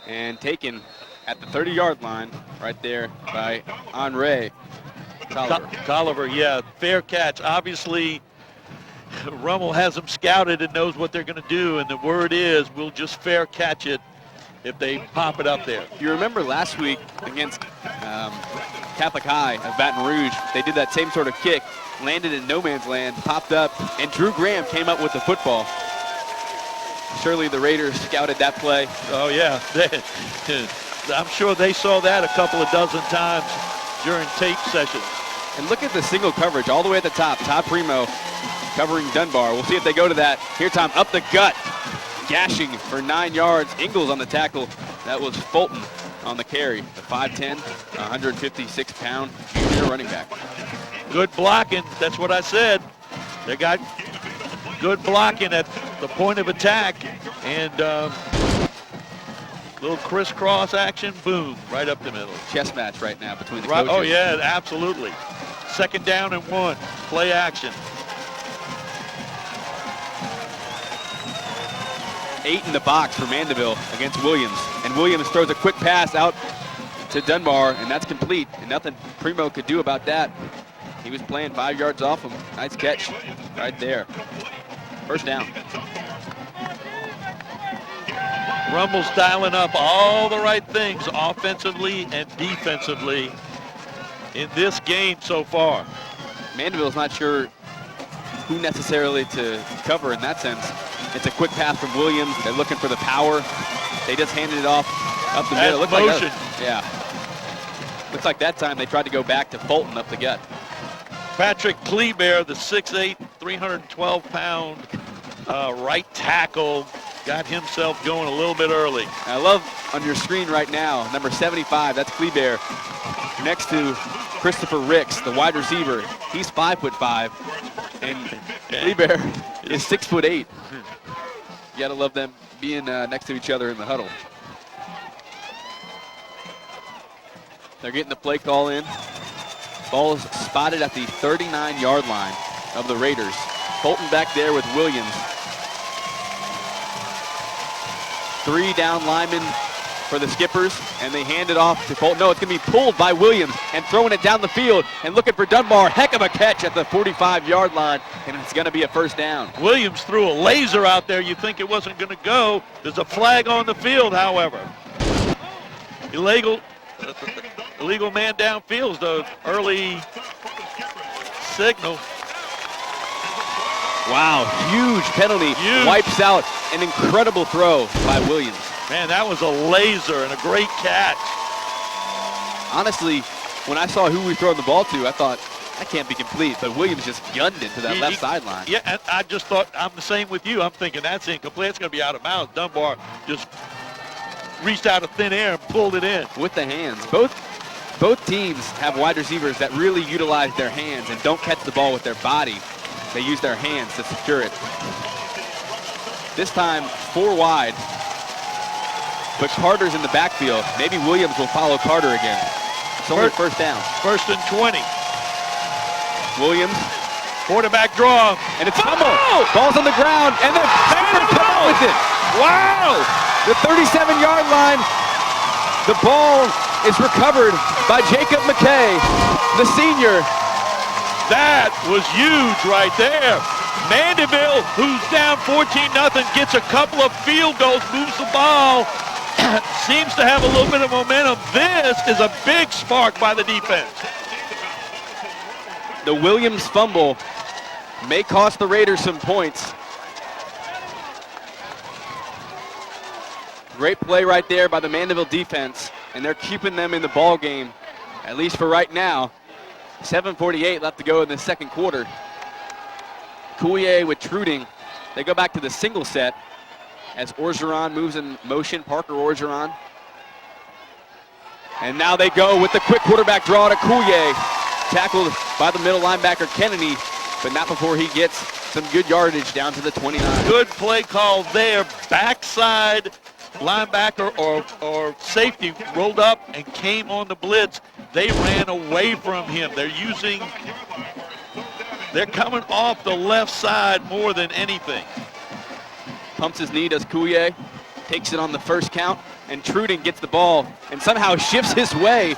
And taken at the 30-yard line right there by Henri Tolliver, yeah, fair catch. Obviously, Rummel has them scouted and knows what they're going to do, and the word is we'll just fair catch it if they pop it up there. You remember last week against Catholic High of Baton Rouge, they did that same sort of kick, landed in no man's land, popped up, and Drew Graham came up with the football. Surely the Raiders scouted that play. Oh, yeah. I'm sure they saw that a couple of dozen times. during tape sessions. And look at the single coverage all the way at the top. Todd Primo covering Dunbar. We'll see if they go to that. Here time up the gut. Gashing for 9 yards. Ingalls on the tackle. That was Fulton on the carry. The 5'10", 156-pound junior running back. Good blocking. That's what I said. They got good blocking at the point of attack. And little crisscross action. Boom. Right up the middle. Chess match right now between the Right, coaches. oh, yeah, absolutely. 2nd down and 1. Play action. 8 in the box for Mandeville against Williams. And Williams throws a quick pass out to Dunbar, and that's complete. And nothing Primo could do about that. He was playing 5 yards off him. Nice catch right there. First down. Rummel's dialing up all the right things offensively and defensively in this game so far. Mandeville's not sure who necessarily to cover in that sense. It's a quick pass from Williams. They're looking for the power. They just handed it off up the middle. That's motion. Looks like that time they tried to go back to Fulton up the gut. Patrick Kleber, the 6'8", 312-pound right tackle, got himself going a little bit early. I love on your screen right now, number 75, that's Kleber, next to Christopher Ricks, the wide receiver. He's 5'5", and Kleber is 6'8". You gotta love them being next to each other in the huddle. They're getting the play call in. Ball is spotted at the 39-yard line of the Raiders. Fulton back there with Williams. 3 down linemen for the Skippers, and they hand it off to Fulton. No, it's going to be pulled by Williams and throwing it down the field and looking for Dunbar. Heck of a catch at the 45-yard line, and it's going to be a first down. Williams threw a laser out there. You think it wasn't going to go. There's a flag on the field, however. Illegal man downfield, the early signal. Wow, huge penalty. Huge. Wipes out an incredible throw by Williams. Man, that was a laser and a great catch. Honestly, when I saw who we throwing the ball to, I thought, that can't be complete. But Williams just gunned it to that left sideline. Yeah, and I just thought, I'm the same with you. I'm thinking that's incomplete. It's going to be out of bounds. Dunbar just reached out of thin air and pulled it in. With the hands. Both teams have wide receivers that really utilize their hands and don't catch the ball with their body. They use their hands to secure it. This time, 4 wide. But Carter's in the backfield. Maybe Williams will follow Carter again. It's only first down. 1st and 20. Williams. Quarterback draw. And it's fumble. Ball's on the ground. And then Skippers come up with it. Wow! The 37-yard line. The ball is recovered by Jacob McKay, the senior. That was huge right there. Mandeville, who's down 14-0, gets a couple of field goals, moves the ball, seems to have a little bit of momentum. This is a big spark by the defense. The Williams fumble may cost the Raiders some points. Great play right there by the Mandeville defense, and they're keeping them in the ball game, at least for right now. 7:48 left to go in the second quarter. Coulier with Truding. They go back to the single set as Orgeron moves in motion, Parker Orgeron. And now they go with the quick quarterback draw to Coulier. Tackled by the middle linebacker Kennedy, but not before he gets some good yardage down to the 29. Good play call there. Backside linebacker or safety rolled up and came on the blitz. They ran away from him. They're coming off the left side more than anything. Pumps his knee, does Coulier, takes it on the first count, and Truding gets the ball and somehow shifts his way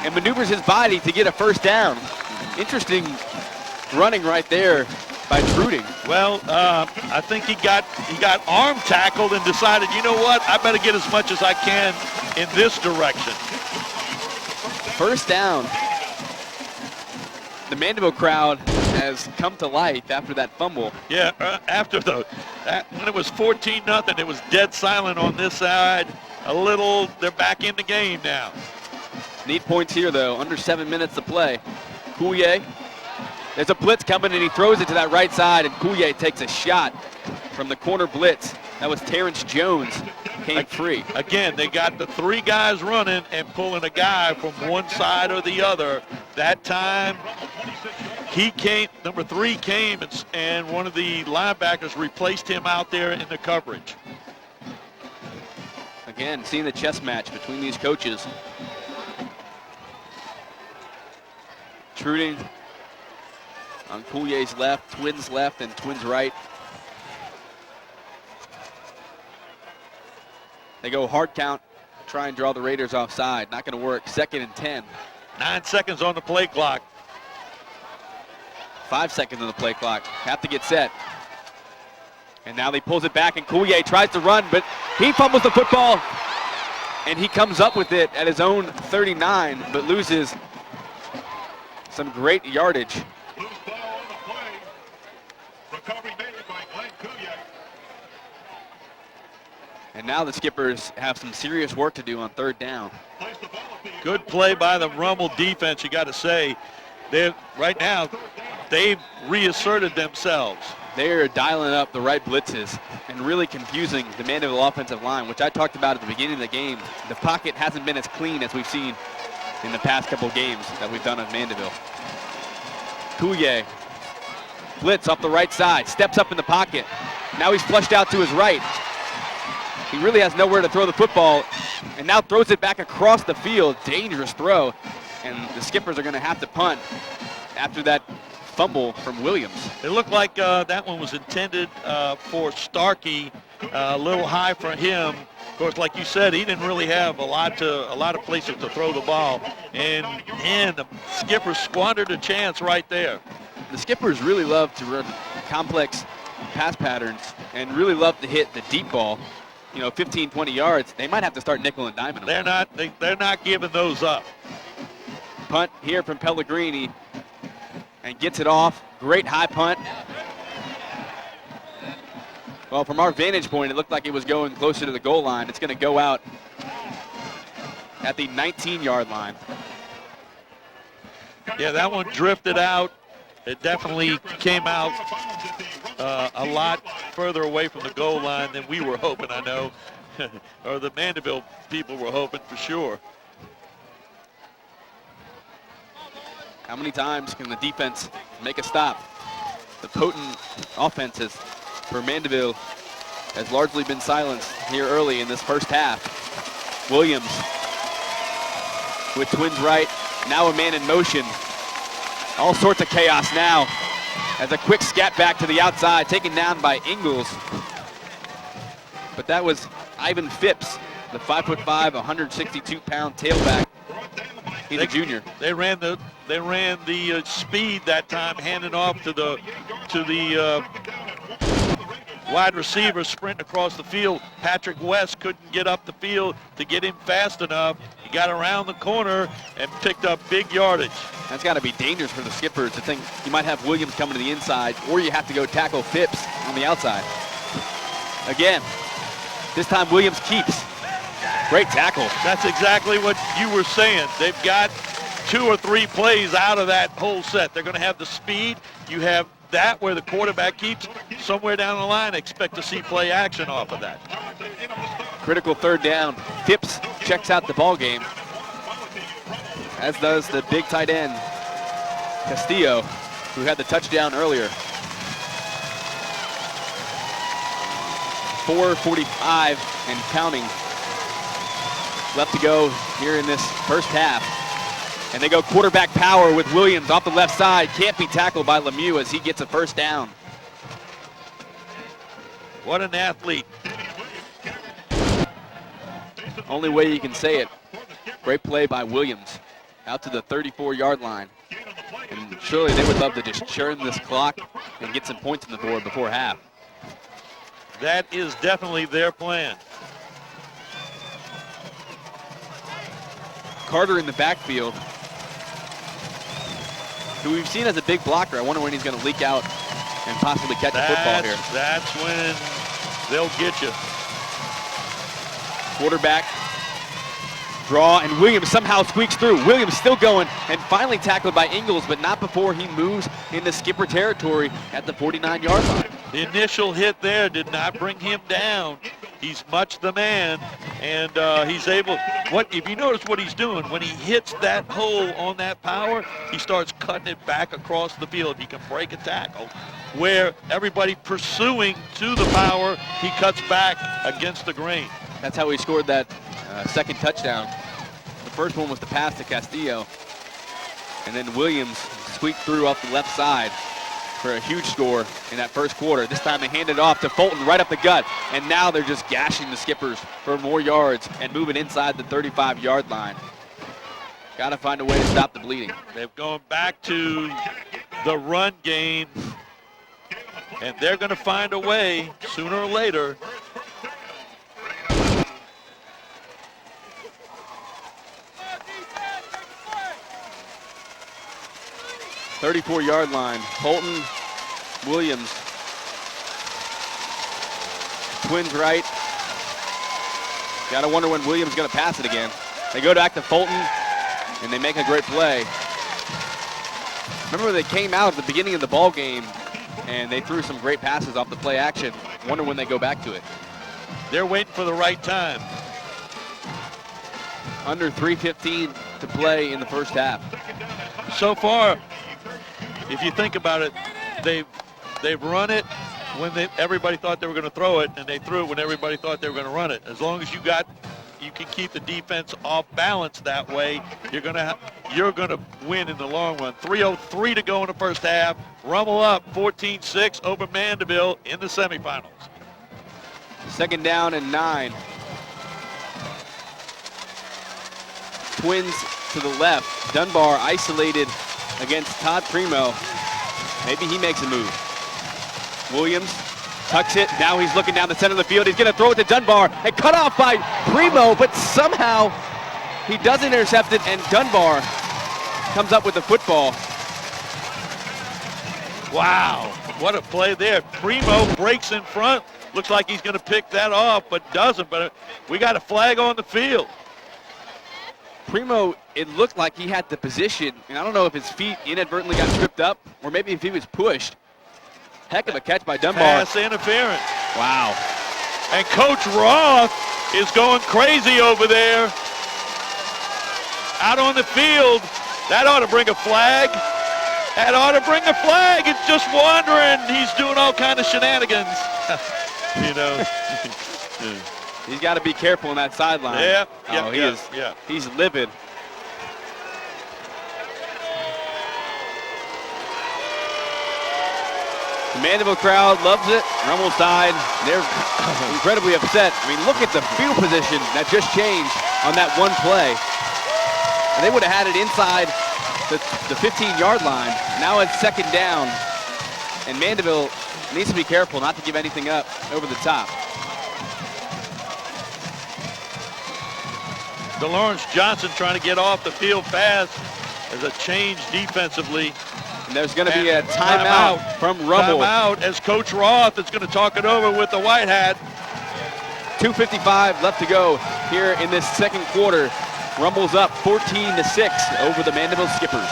and maneuvers his body to get a first down. Interesting running right there by Truding. Well, I think he got arm tackled and decided, you know what, I better get as much as I can in this direction. First down. The Mandeville crowd has come to life after that fumble. Yeah, after when it was 14-0, it was dead silent on this side. They're back in the game now. Need points here, though. Under 7 minutes to play. Coulier. There's a blitz coming, and he throws it to that right side, and Coulier takes a shot from the corner blitz. That was Terrence Jones. Came free. Again, they got the 3 guys running and pulling a guy from one side or the other. That time, he came, number 3 came, and one of the linebackers replaced him out there in the coverage. Again, seeing the chess match between these coaches. Truding on Coulier's left, Twins left, and Twins right. They go hard count, try and draw the Raiders offside. Not going to work. 2nd and 10. 9 seconds on the play clock. 5 seconds on the play clock. Have to get set. And now he pulls it back, and Coulier tries to run, but he fumbles the football, and he comes up with it at his own 39, but loses some great yardage. Loose ball on the play. Recovery made by Glenn Coulier. And now the Skippers have some serious work to do on 3rd down. Good play by the Rummel defense, you got to say. Right now, they've reasserted themselves. They're dialing up the right blitzes and really confusing the Mandeville offensive line, which I talked about at the beginning of the game. The pocket hasn't been as clean as we've seen in the past couple games that we've done at Mandeville. Coulier, blitz off the right side, steps up in the pocket. Now he's flushed out to his right. He really has nowhere to throw the football, and now throws it back across the field. Dangerous throw, and the Skippers are going to have to punt after that fumble from Williams. It looked like that one was intended for Starkey, a little high for him. Of course, like you said, he didn't really have a lot of places to throw the ball, and the Skippers squandered a chance right there. The Skippers really love to run complex pass patterns and really love to hit the deep ball. 15, 20 yards. They might have to start nickel and diming them. They're not giving those up. Punt here from Pellegrini, and gets it off. Great high punt. Well, from our vantage point, it looked like it was going closer to the goal line. It's going to go out at the 19-yard line. Yeah, that one drifted out. It definitely came out a lot further away from the goal line than we were hoping, I know, or the Mandeville people were hoping for sure. How many times can the defense make a stop? The potent offenses for Mandeville has largely been silenced here early in this first half. Williams with Twins right, now a man in motion. All sorts of chaos now as a quick scat back to the outside, taken down by Ingles. But that was Ivan Phipps, the 5'5", 162-pound tailback. He's a junior. They ran the speed that time, handing off to the wide receiver sprinting across the field. Patrick West couldn't get up the field to get him fast enough. He got around the corner and picked up big yardage. That's got to be dangerous for the Skippers to think you might have Williams coming to the inside, or you have to go tackle Phipps on the outside. Again, this time Williams keeps. Great tackle. That's exactly what you were saying. They've got 2 or 3 plays out of that whole set. They're going to have the speed. You have that where the quarterback keeps. Somewhere down the line, expect to see play action off of that. Critical 3rd down. Phipps checks out the ball game, as does the big tight end, Castillo, who had the touchdown earlier. 4:45 and counting left to go here in this first half. And they go quarterback power with Williams off the left side. Can't be tackled by Lemieux as he gets a first down. What an athlete. Only way you can say it. Great play by Williams out to the 34-yard line. And surely they would love to just churn this clock and get some points on the board before half. That is definitely their plan. Carter in the backfield, who we've seen as a big blocker. I wonder when he's going to leak out and possibly catch a football here. That's when they'll get you. Quarterback Draw, and Williams somehow squeaks through. Williams still going, and finally tackled by Ingles, but not before he moves into skipper territory at the 49-yard line. The initial hit there did not bring him down. He's much the man, and he's able. If you notice what he's doing, when he hits that hole on that power, he starts cutting it back across the field. He can break a tackle. Where everybody pursuing to the power, he cuts back against the grain. That's how he scored that second touchdown. The first one was the pass to Castillo, and then Williams squeaked through off the left side for a huge score in that first quarter. This time they handed it off to Fulton right up the gut, and now they're just gashing the Skippers for more yards and moving inside the 35-yard line. Got to find a way to stop the bleeding. They've gone back to the run game, and they're going to find a way sooner or later. .34-yard line. Fulton, Williams. Twins right. Got to wonder when Williams is going to pass it again. They go back to Fulton, and they make a great play. Remember, they came out at the beginning of the ball game, and they threw some great passes off the play action. Wonder when they go back to it. They're waiting for the right time. Under 3:15 to play in the first half. So far, if you think about it, they've run it when everybody thought they were going to throw it, and they threw it when everybody thought they were going to run it. As long as you can keep the defense off balance that way, you're going to win in the long run. 3:03 to go in the first half. Rummel up 14-6 over Mandeville in the semifinals. Second down and 9. Twins to the left. Dunbar isolated against Todd Primo. Maybe he makes a move. Williams tucks it. Now he's looking down the center of the field. He's going to throw it to Dunbar and cut off by Primo, but somehow he doesn't intercept it, and Dunbar comes up with the football. Wow, what a play there. Primo breaks in front. Looks like he's going to pick that off, but doesn't. But we got a flag on the field. Primo, it looked like he had the position, and I don't know if his feet inadvertently got tripped up or maybe if he was pushed. Heck of a catch by Dunbar. Pass interference. Wow. And Coach Roth is going crazy over there. Out on the field. That ought to bring a flag. That ought to bring a flag. It's just wandering. He's doing all kind of shenanigans. You know. He's got to be careful on that sideline. Yeah. He's livid. The Mandeville crowd loves it. Rummel side, they're incredibly upset. I mean, look at the field position that just changed on that one play. And they would have had it inside the 15-yard line. Now it's second down. And Mandeville needs to be careful not to give anything up over the top. DeLawrence Johnson trying to get off the field fast. There's a change defensively. And there's going to be a timeout from Rummel. Timeout as Coach Roth is going to talk it over with the white hat. 2:55 left to go here in this second quarter. Rummel's up 14-6 over the Mandeville Skippers.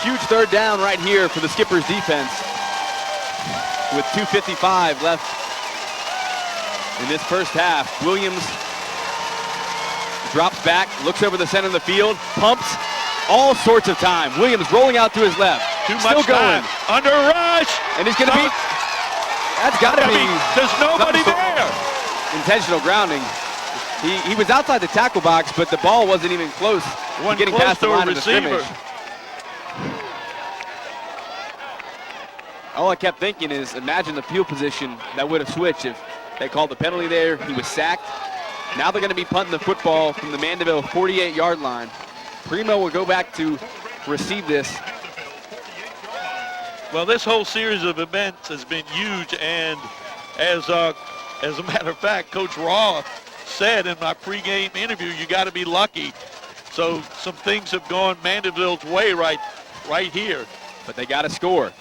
Huge third down right here for the Skippers defense with 2:55 left in this first half. Williams drops back, looks over the center of the field, pumps, all sorts of time. Williams rolling out to his left. Still going. Under rush. And he's going to be, that's got to be. There's nobody there. Intentional grounding. He was outside the tackle box, but the ball wasn't even close to getting past the line of the scrimmage. All I kept thinking is, imagine the field position that would have switched if they called the penalty there. He was sacked. Now they're going to be punting the football from the Mandeville 48-yard line. Primo will go back to receive this. Well, this whole series of events has been huge, and as a matter of fact, Coach Roth said in my pregame interview, you got to be lucky. So some things have gone Mandeville's way right here. But they got to score.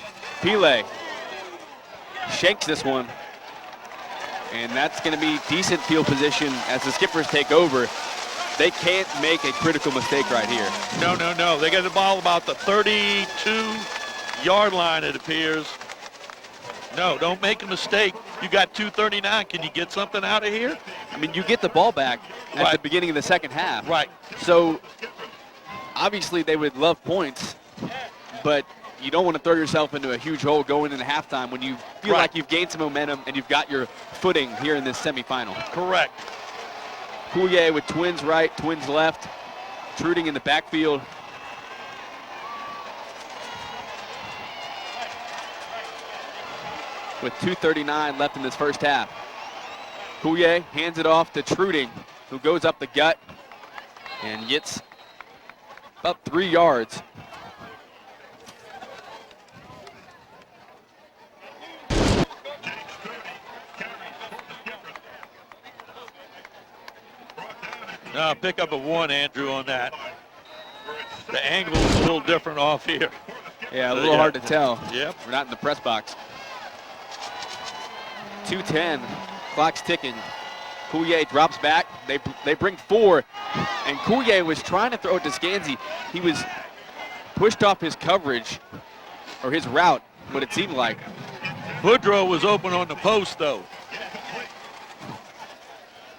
Pile shakes this one. And that's going to be decent field position as the skippers take over. They can't make a critical mistake right here. No. They get the ball about the 32-yard line, it appears. No, don't make a mistake. You got 2:39. Can you get something out of here? I mean, you get the ball back at Right. the beginning of the second half. Right. So, obviously, they would love points, but you don't want to throw yourself into a huge hole going into halftime when you feel Right. like you've gained some momentum and you've got your footing here in this semifinal. Correct. Coulier with twins right, twins left, Truding in the backfield. With 2:39 left in this first half. Coulier hands it off to Truding, who goes up the gut and gets up 3 yards. Pick up a 1, Andrew, on that. The angle's a little different off here. Yeah, a little hard to tell. Yep. We're not in the press box. 2:10, clock's ticking. Coulier drops back. They bring 4, and Coulier was trying to throw it to Scanzi. He was pushed off his coverage, or his route, what it seemed like. Boudreaux was open on the post, though.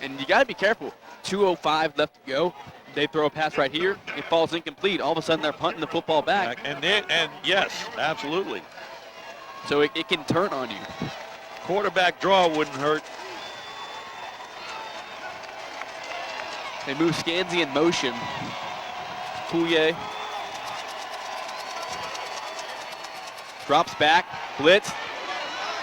And you got to be careful. 2:05 left to go. They throw a pass right here. It falls incomplete. All of a sudden, they're punting the football back. And yes, absolutely. So it can turn on you. Quarterback draw wouldn't hurt. They move Scanzi in motion. Coulier drops back, blitz,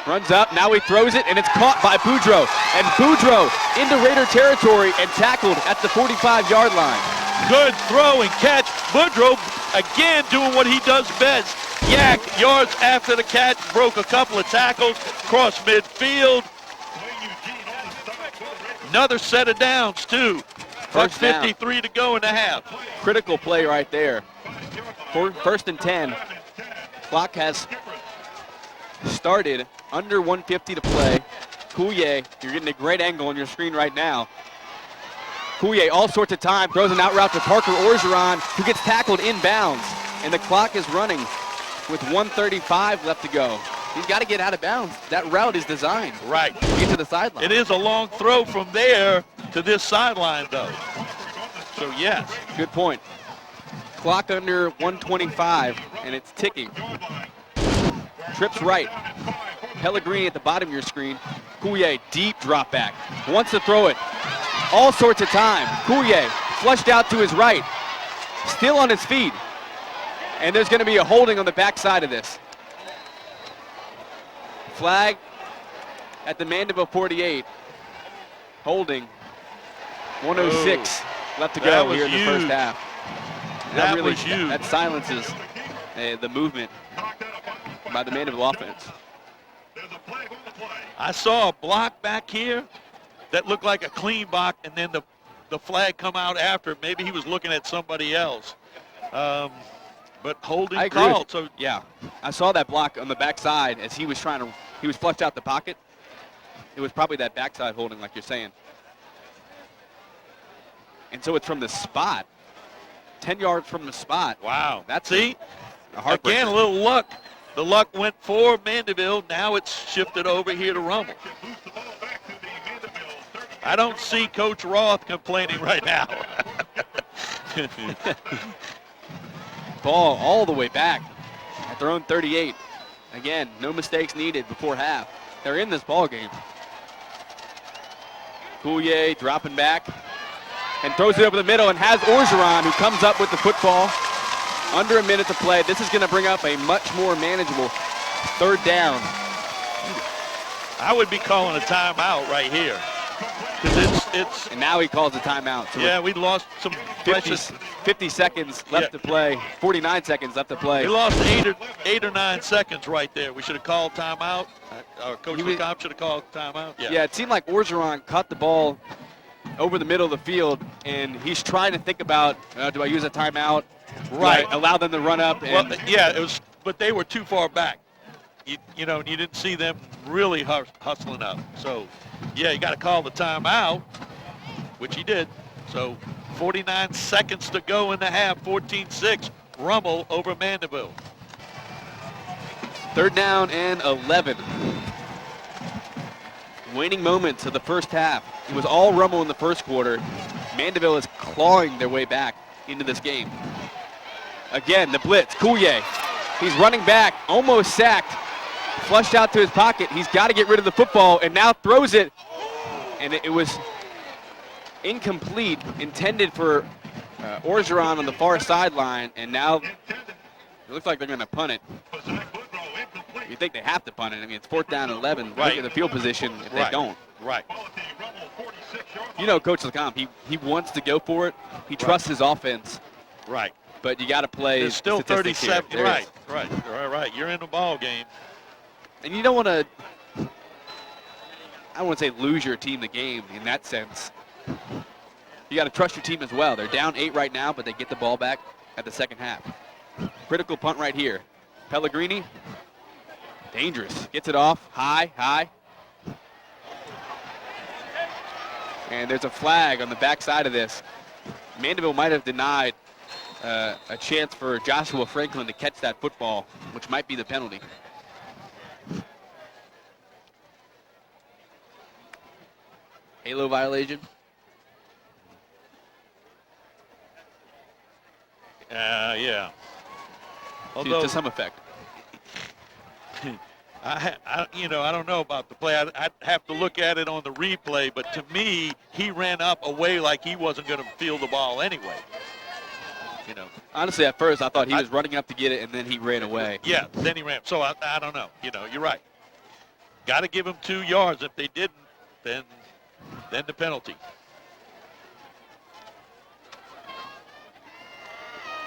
runs up, now he throws it, and it's caught by Boudreaux. And Boudreaux into Raider territory and tackled at the 45-yard line. Good throw and catch. Boudreaux again doing what he does best. Yak yards after the catch, broke a couple of tackles, crossed midfield. Another set of downs, too. First down. 53 to go in the half. Critical play right there. First and 10. Clock has started, under 150 to play. Coulier, you're getting a great angle on your screen right now. Coulier, all sorts of time, throws an out route to Parker Orgeron, who gets tackled inbounds. And the clock is running with 1:35 left to go. He's got to get out of bounds. That route is designed. Right. To get to the sideline. It is a long throw from there to this sideline, though. So, yes. Good point. Clock under 125, and it's ticking. Trips right. Pellegrini at the bottom of your screen. Coulier, deep drop back. Wants to throw it. All sorts of time. Coulier flushed out to his right. Still on his feet. And there's going to be a holding on the backside of this. Flag at the Mandeville 48. Holding. 1:06 left to go here in the first half. That was huge. That silences the movement by the Mandeville offense. I saw a block back here that looked like a clean block, and then the flag come out after. Maybe he was looking at somebody else. But holding I agree called. So yeah, I saw that block on the backside as he was flushed out the pocket. It was probably that backside holding, like you're saying. And so it's from the spot, 10 yards from the spot. Wow. That's See? a heartbreaker. Again, a little luck. The luck went for Mandeville. Now it's shifted over here to Rummel. I don't see Coach Roth complaining right now. Ball all the way back at their own 38. Again, no mistakes needed before half. They're in this ball game. Coulier dropping back and throws it over the middle and has Orgeron, who comes up with the football. Under a minute to play. This is going to bring up a much more manageable third down. I would be calling a timeout right here. Because it's And now he calls a timeout. So yeah, we lost some 50 seconds left to play. 49 seconds left to play. We lost 8 or 9 seconds right there. We should have called timeout. Coach LeCompte should have called timeout. Yeah, it seemed like Orgeron caught the ball over the middle of the field, and he's trying to think about, do I use a timeout? Right. Do I allow them to run up? And Well, yeah, it was, but they were too far back. you know, you didn't see them really hustling up. So, yeah, you got to call the timeout, which he did. So, 49 seconds to go in the half, 14-6, Rummel over Mandeville. 3rd down and 11. Waning moments of the first half. It was all Rummel in the first quarter. Mandeville is clawing their way back into this game. Again, the blitz, Coulier. He's running back, almost sacked, flushed out to his pocket. He's got to get rid of the football and now throws it. And it was incomplete, intended for Orgeron on the far sideline, and now it looks like they're going to punt it. You think they have to punt it. I mean, it's 4th down and 11. Right. Look at the field position if they don't. Right. You know, Coach LeComp, he wants to go for it. He trusts his offense. Right. But you got to play. There's still statistics 37. Here. Right. You're in the ball game. And you don't want to, I don't want to say lose your team the game in that sense. You got to trust your team as well. They're down 8 right now, but they get the ball back at the second half. Critical punt right here. Pellegrini, dangerous. Gets it off, high. And there's a flag on the backside of this. Mandeville might have denied a chance for Joshua Franklin to catch that football, which might be the penalty. Halo violation. Yeah. To some effect. I don't know about the play. I'd have to look at it on the replay, but to me, he ran up away like he wasn't going to field the ball anyway. You know. Honestly, at first, I thought he was running up to get it, and then he ran away. Yeah, then he ran. So I don't know. You know, you're right. Got to give him 2 yards. If they didn't, then the penalty.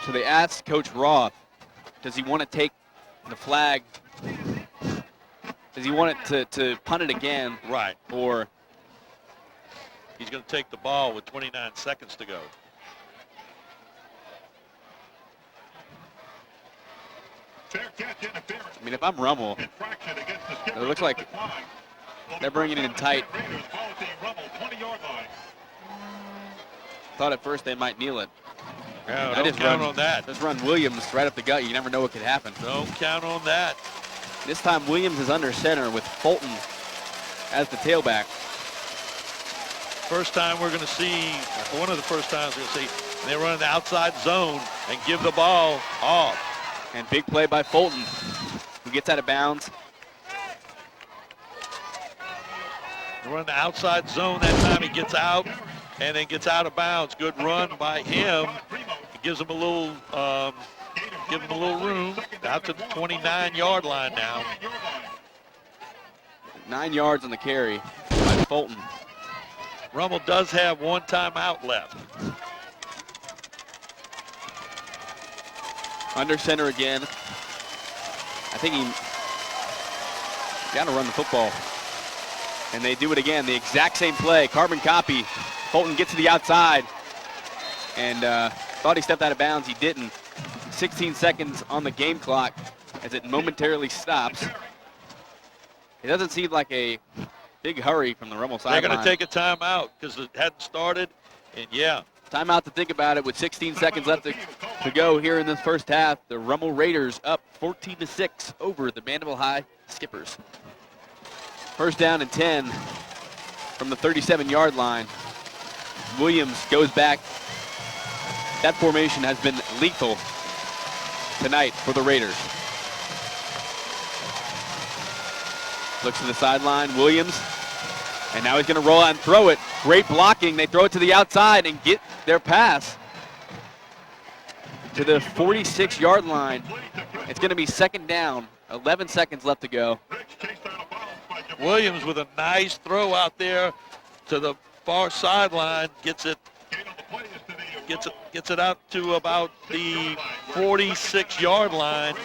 So they asked Coach Roth, does he want to take the flag? Does he want it to punt it again? Right. Or he's going to take the ball with 29 seconds to go. I mean, if I'm Rummel, it looks like they're bringing it in tight. Thought at first they might kneel it. No, don't count on that. Just run Williams right up the gut. You never know what could happen. Don't count on that. This time Williams is under center with Fulton as the tailback. First time we're going to see, one of the first times we're going to see, they run the outside zone and give the ball off. And big play by Fulton, who gets out of bounds. They run the outside zone that time. He gets out and then gets out of bounds. Good run by him. It gives him a little, room out to the 29-yard line now. 9 yards on the carry by Fulton. Rummel does have 1 timeout left. Under center again. I think he got to run the football. And they do it again, the exact same play, carbon copy. Fulton gets to the outside and thought he stepped out of bounds. He didn't. 16 seconds on the game clock as it momentarily stops. It doesn't seem like a big hurry from the Rummel sideline. They're going to take a timeout because it hadn't started, and yeah. Timeout to think about it with 16 seconds left to go here in this first half. The Rummel Raiders up 14-6 over the Mandeville High Skippers. First down and 10 from the 37-yard line. Williams goes back. That formation has been lethal tonight for the Raiders. Looks to the sideline, Williams. And now he's going to roll out and throw it. Great blocking. They throw it to the outside and get their pass to the 46-yard line. It's going to be second down. 11 seconds left to go. Williams with a nice throw out there to the far sideline. Gets it out to about the 46-yard line.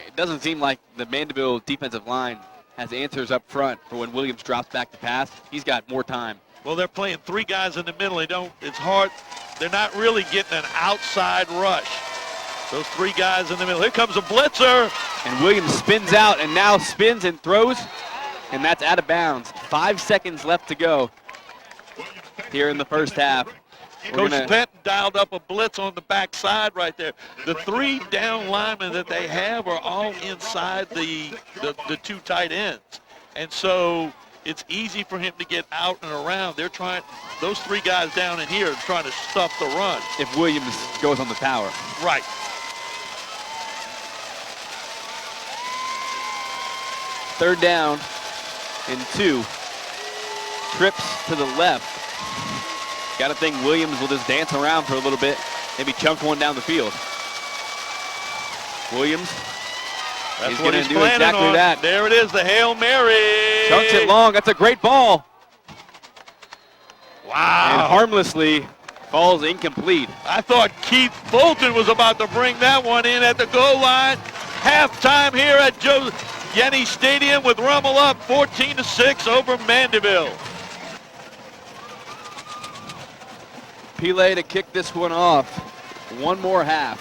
It doesn't seem like the Mandeville defensive line has answers up front for when Williams drops back to pass. He's got more time. Well, they're playing 3 guys in the middle. It's hard. They're not really getting an outside rush. Those 3 guys in the middle. Here comes a blitzer. And Williams spins out and now spins and throws, and that's out of bounds. 5 seconds left to go here in the first half. Coach Benton dialed up a blitz on the backside right there. The 3 down linemen that they have are all inside the 2 tight ends. And so it's easy for him to get out and around. They're trying, those 3 guys down in here are trying to stuff the run. If Williams goes on the power. Right. Third down and 2. Trips to the left. Got to think Williams will just dance around for a little bit, maybe chunk one down the field. Williams That's is what going he's to do planning exactly on. that. There it is, the Hail Mary. Chunks it long. That's a great ball. Wow. And harmlessly falls incomplete. I thought Keith Fulton was about to bring that one in at the goal line. Halftime here at Joe Yenny Stadium with Rummel up 14-6 over Mandeville. Pele to kick this one off. One more half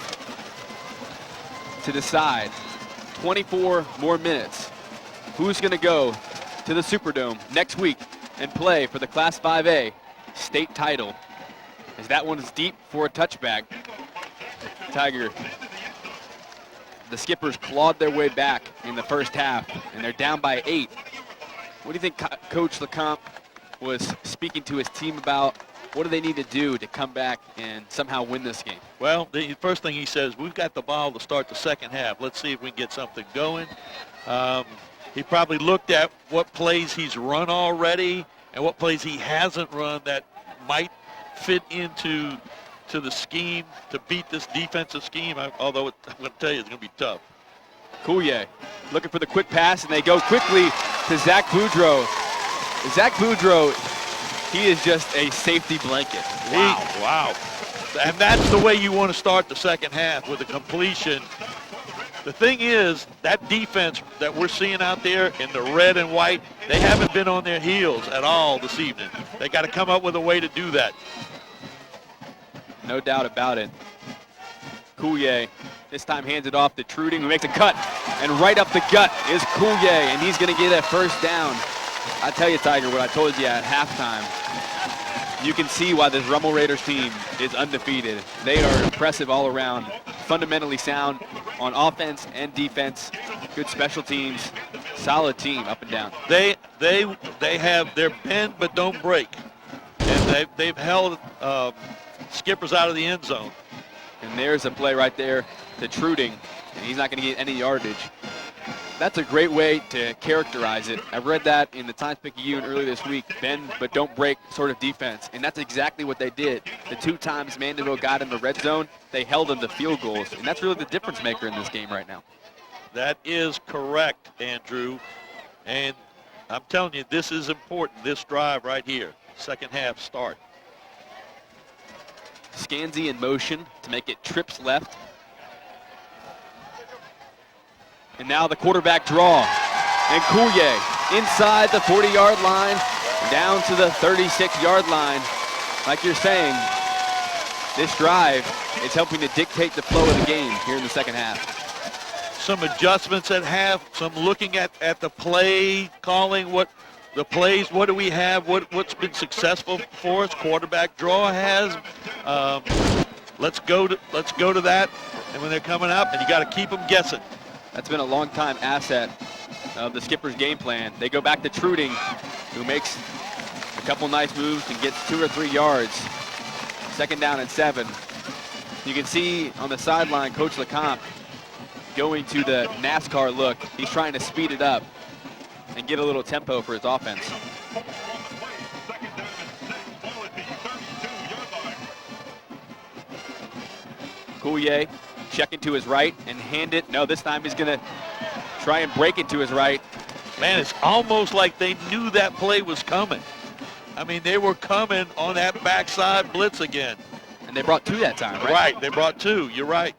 to decide. 24 more minutes. Who's going to go to the Superdome next week and play for the Class 5A state title? As that one is deep for a touchback. Tiger, the Skippers clawed their way back in the first half, and they're down by 8. What do you think Coach LeCompte was speaking to his team about? What do they need to do to come back and somehow win this game? Well, the first thing he says, we've got the ball to start the second half. Let's see if we can get something going. He probably looked at what plays he's run already and what plays he hasn't run that might fit into the scheme to beat this defensive scheme, although I'm going to tell you it's going to be tough. Coulier looking for the quick pass, and they go quickly to Zach Boudreau. Zach Boudreau, he is just a safety blanket. Wow. And that's the way you want to start the second half, with a completion. The thing is, that defense that we're seeing out there in the red and white, they haven't been on their heels at all this evening. They got to come up with a way to do that. No doubt about it. Coulier this time hands it off to Truding, who makes a cut. And right up the gut is Coulier, and he's going to get a first down. I tell you, Tiger, what I told you at halftime, you can see why this Rummel Raiders team is undefeated. They are impressive all around, fundamentally sound on offense and defense, good special teams, solid team up and down. They have their bend but don't break, and they've held Skippers out of the end zone. And there's a play right there to Truding, and he's not going to get any yardage. That's a great way to characterize it. I read that in the Times-Picayune earlier this week, bend but don't break sort of defense, and that's exactly what they did. The 2 times Mandeville got in the red zone, they held them to field goals, and that's really the difference maker in this game right now. That is correct, Andrew, and I'm telling you, this is important, this drive right here, second half start. Scanzi in motion to make it trips left. And now the quarterback draw. And Coulier inside the 40-yard line, down to the 36-yard line. Like you're saying, this drive is helping to dictate the flow of the game here in the second half. Some adjustments at half, some looking at the play, calling what the plays, what do we have, what's been successful for us. Quarterback draw has. Let's go to that. And when they're coming up, and you got to keep them guessing. That's been a long-time asset of the Skippers' game plan. They go back to Truding, who makes a couple nice moves and gets 2 or 3 yards. Second down and 7. You can see on the sideline, Coach LeCompte going to the NASCAR look. He's trying to speed it up and get a little tempo for his offense. Coulier checking to his right and hand it. No, this time he's going to try and break it to his right. Man, it's almost like they knew that play was coming. I mean, they were coming on that backside blitz again. And they brought 2 that time, right? Right, they brought 2. You're right.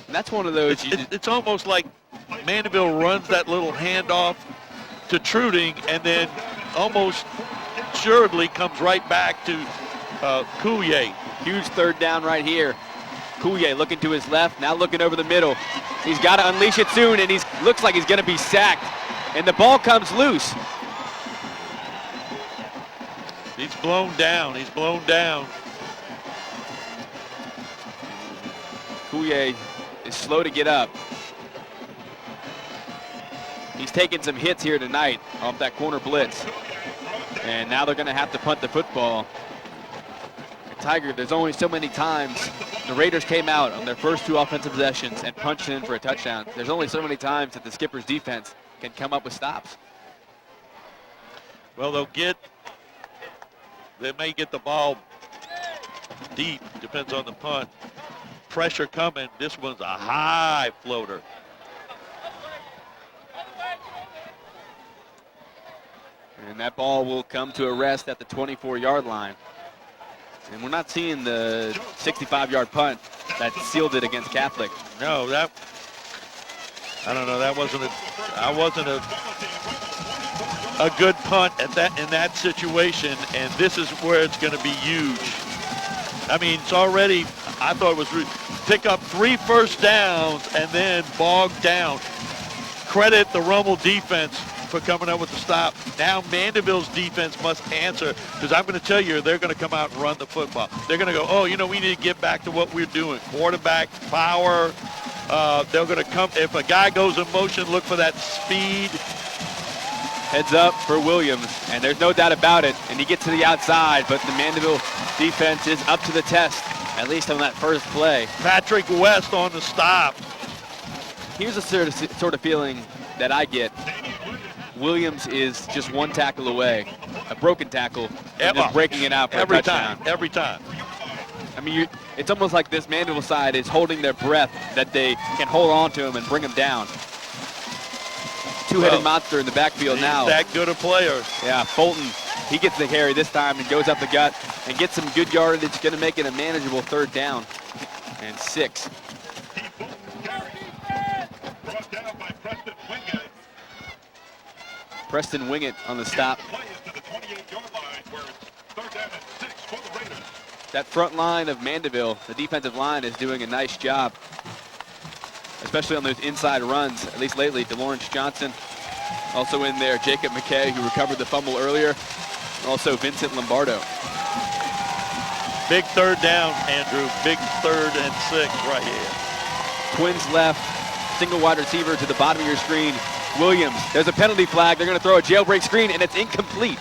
And that's one of those. It's almost like Mandeville runs that little handoff to Truding and then almost assuredly comes right back to Coulier. Huge third down right here. Coulier looking to his left, now looking over the middle. He's got to unleash it soon, and looks like he's going to be sacked. And the ball comes loose. He's blown down. He's blown down. Coulier is slow to get up. He's taking some hits here tonight off that corner blitz. And now they're going to have to punt the football. Tiger, there's only so many times the Raiders came out on their first 2 offensive possessions and punched in for a touchdown. There's only so many times that the Skipper's defense can come up with stops. Well, they may get the ball deep, depends on the punt. Pressure coming. This one's a high floater. And that ball will come to a rest at the 24-yard line. And we're not seeing the 65-yard punt that sealed it against Catholic. No, I don't know. That wasn't a good punt in that situation, and this is where it's going to be huge. I mean, it's already, I thought it was pick up 3 first downs and then bogged down. Credit the Rummel defense for coming up with the stop. Now Mandeville's defense must answer, because I'm going to tell you, they're going to come out and run the football. They're going to go, oh, we need to get back to what we're doing. Quarterback, power. They're going to come, if a guy goes in motion, look for that speed. Heads up for Williams, and there's no doubt about it. And he gets to the outside, but the Mandeville defense is up to the test, at least on that first play. Patrick West on the stop. Here's a sort of feeling that I get. Williams is just 1 tackle away, a broken tackle, and just breaking it out for a touchdown. Every time. I mean, it's almost like this Mandeville side is holding their breath that they can hold on to him and bring him down. Two-headed monster in the backfield now. He's that good a player. Yeah, Fulton, he gets the carry this time and goes up the gut and gets some good yardage. Going to make it a manageable 3rd down and 6. Preston Wingett on the stop. That front line of Mandeville, the defensive line, is doing a nice job, especially on those inside runs, at least lately. DeLawrence Johnson also in there. Jacob McKay, who recovered the fumble earlier. Also Vincent Lombardo. Big 3rd down, Andrew. Big 3rd and 6 right here. Twins left, single wide receiver to the bottom of your screen. Williams, there's a penalty flag. They're going to throw a jailbreak screen, and it's incomplete.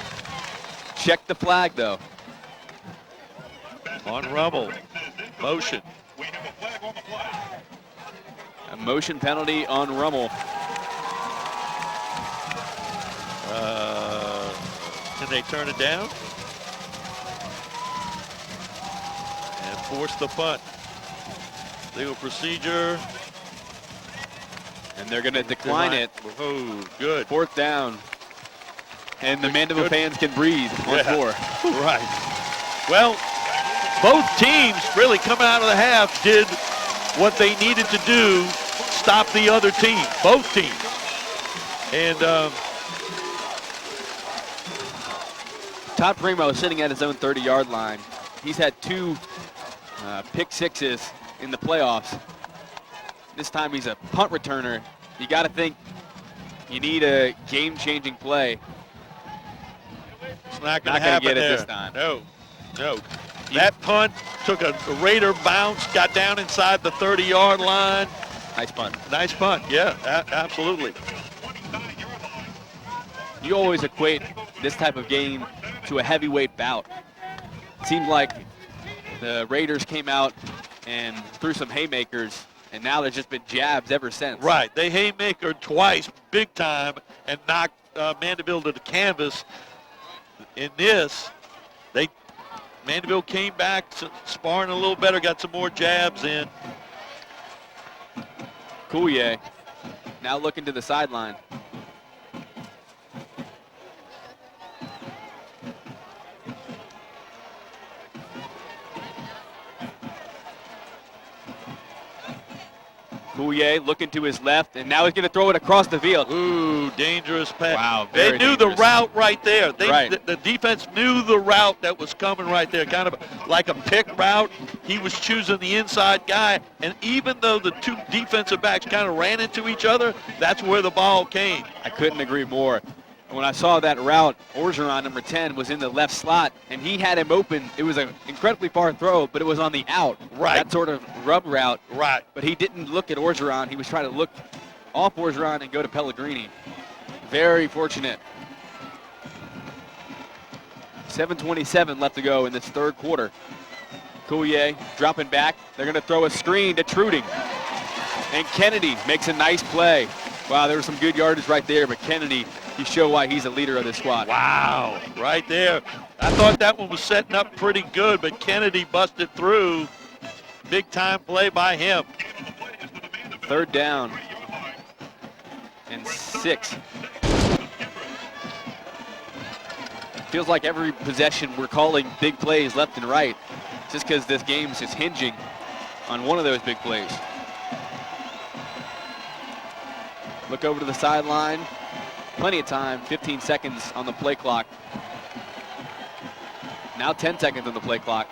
Check the flag, though. On Rummel. Motion. A motion penalty on Rummel. Can they turn it down? And force the punt. Legal procedure. And they're going to decline it. Oh, good. 4th down. And the Mandeville fans can breathe once more. Right. Well, both teams really coming out of the half did what they needed to do, stop the other team, both teams. And Todd Primo is sitting at his own 30-yard line. He's had 2 pick sixes in the playoffs. This time he's a punt returner. You got to think you need a game-changing play. It's not going to happen get it there. this time. No. That punt took a Raider bounce, got down inside the 30-yard line. Nice punt. Nice punt, yeah, absolutely. You always equate this type of game to a heavyweight bout. It seemed like the Raiders came out and threw some haymakers, and now there's just been jabs ever since. Right, they haymakered twice, big time, and knocked Mandeville to the canvas. In this, Mandeville came back, sparring a little better, got some more jabs in. Coulier now looking to the sideline. Coulier looking to his left, and now he's going to throw it across the field. Ooh, dangerous pass. Wow, They very knew dangerous. the route right there. Right. The defense knew the route that was coming right there, kind of like a pick route. He was choosing the inside guy, and even though the two defensive backs kind of ran into each other, that's where the ball came. I couldn't agree more. When I saw that route, Orgeron, number 10, was in the left slot, and he had him open. It was an incredibly far throw, but it was on the out. Right. That sort of rub route. Right. But he didn't look at Orgeron. He was trying to look off Orgeron and go to Pellegrini. Very fortunate. 7:27 left to go in this third quarter. Coulier dropping back. They're going to throw a screen to Truding. And Kennedy makes a nice play. Wow, there was some good yardage right there, but Kennedy, you show why he's the leader of this squad. Wow, right there. I thought that one was setting up pretty good, but Kennedy busted through. Big time play by him. Third down and 6. Feels like every possession we're calling big plays left and right, just because this game's just hinging on one of those big plays. Look over to the sideline. Plenty of time, 15 seconds on the play clock. Now 10 seconds on the play clock.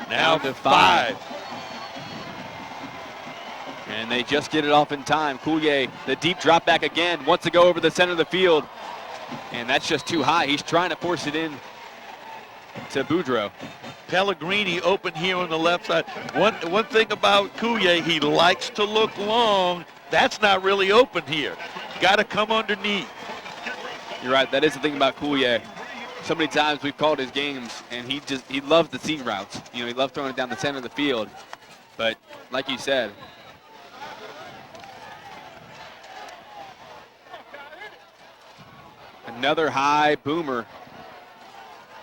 Now to 5. And they just get it off in time. Coulier, the deep drop back again, wants to go over the center of the field. And that's just too high. He's trying to force it in to Boudreaux. Pellegrini open here on the left side. One thing about Coulier, he likes to look long. That's not really open here. Got to come underneath. You're right. That is the thing about Coulier. So many times we've called his games, and he loves the seam routes. You know, he loves throwing it down the center of the field. But like you said, another high boomer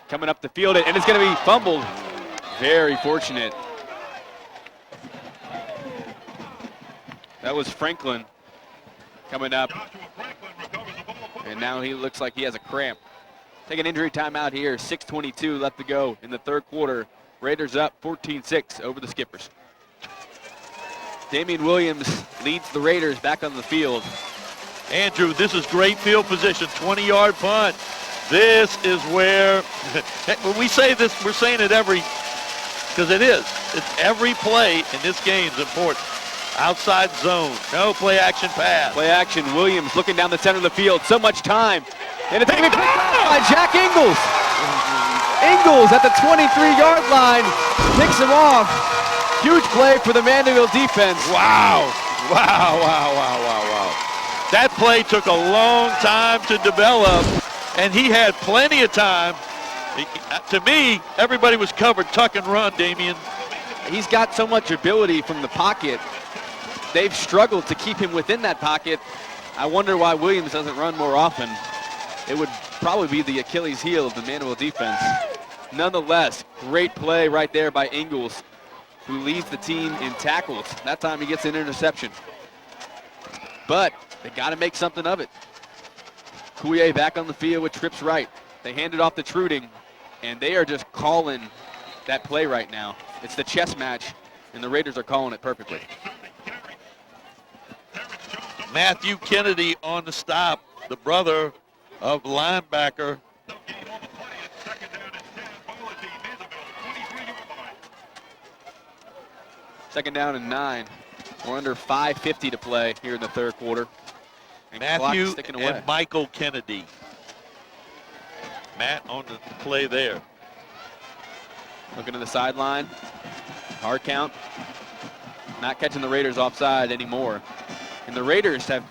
coming up the field, and it's going to be fumbled. Very fortunate. That was Franklin coming up, and now he looks like he has a cramp. Take an injury timeout here. 6:22 left to go in the third quarter. Raiders up 14-6 over the Skippers. Damian Williams leads the Raiders back on the field. Andrew, this is great field position, 20-yard punt. This is where, when we say this, we're saying it because it is. It's every play in this game is important. Outside zone, no play action pass. Play action, Williams looking down the center of the field. So much time. And it's going to be picked up by Jack Ingles. Ingles at the 23-yard line picks him off. Huge play for the Mandeville defense. Wow. That play took a long time to develop, and he had plenty of time. To me, everybody was covered, tuck and run, Damian. He's got so much ability from the pocket. They've struggled to keep him within that pocket. I wonder why Williams doesn't run more often. It would probably be the Achilles heel of the Mandeville defense. Nonetheless, great play right there by Ingles, who leads the team in tackles. That time he gets an interception. But they got to make something of it. Coulier back on the field with trips right. They hand it off to Truding, and they are just calling that play right now. It's the chess match, and the Raiders are calling it perfectly. Matthew Kennedy on the stop, the brother of linebacker. Second down and 9. We're under 5:50 to play here in the third quarter. And Matthew sticking away. and Michael Kennedy. Matt on the play there. Looking to the sideline. Hard count. Not catching the Raiders offside anymore. And the Raiders have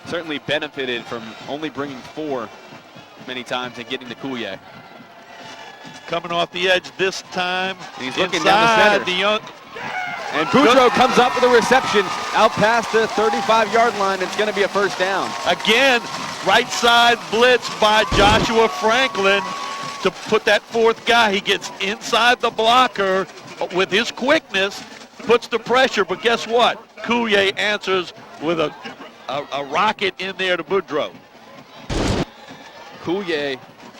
certainly benefited from only bringing 4 many times and getting to Coulier. Coming off the edge this time. And he's looking down the center. young. And Boudreaux comes up with a reception out past the 35-yard line. It's going to be a first down. Again, right side blitz by Joshua Franklin to put that fourth guy. He gets inside the blocker with his quickness, puts the pressure, but guess what? Coulier answers with a rocket in there to Boudreaux. Coulier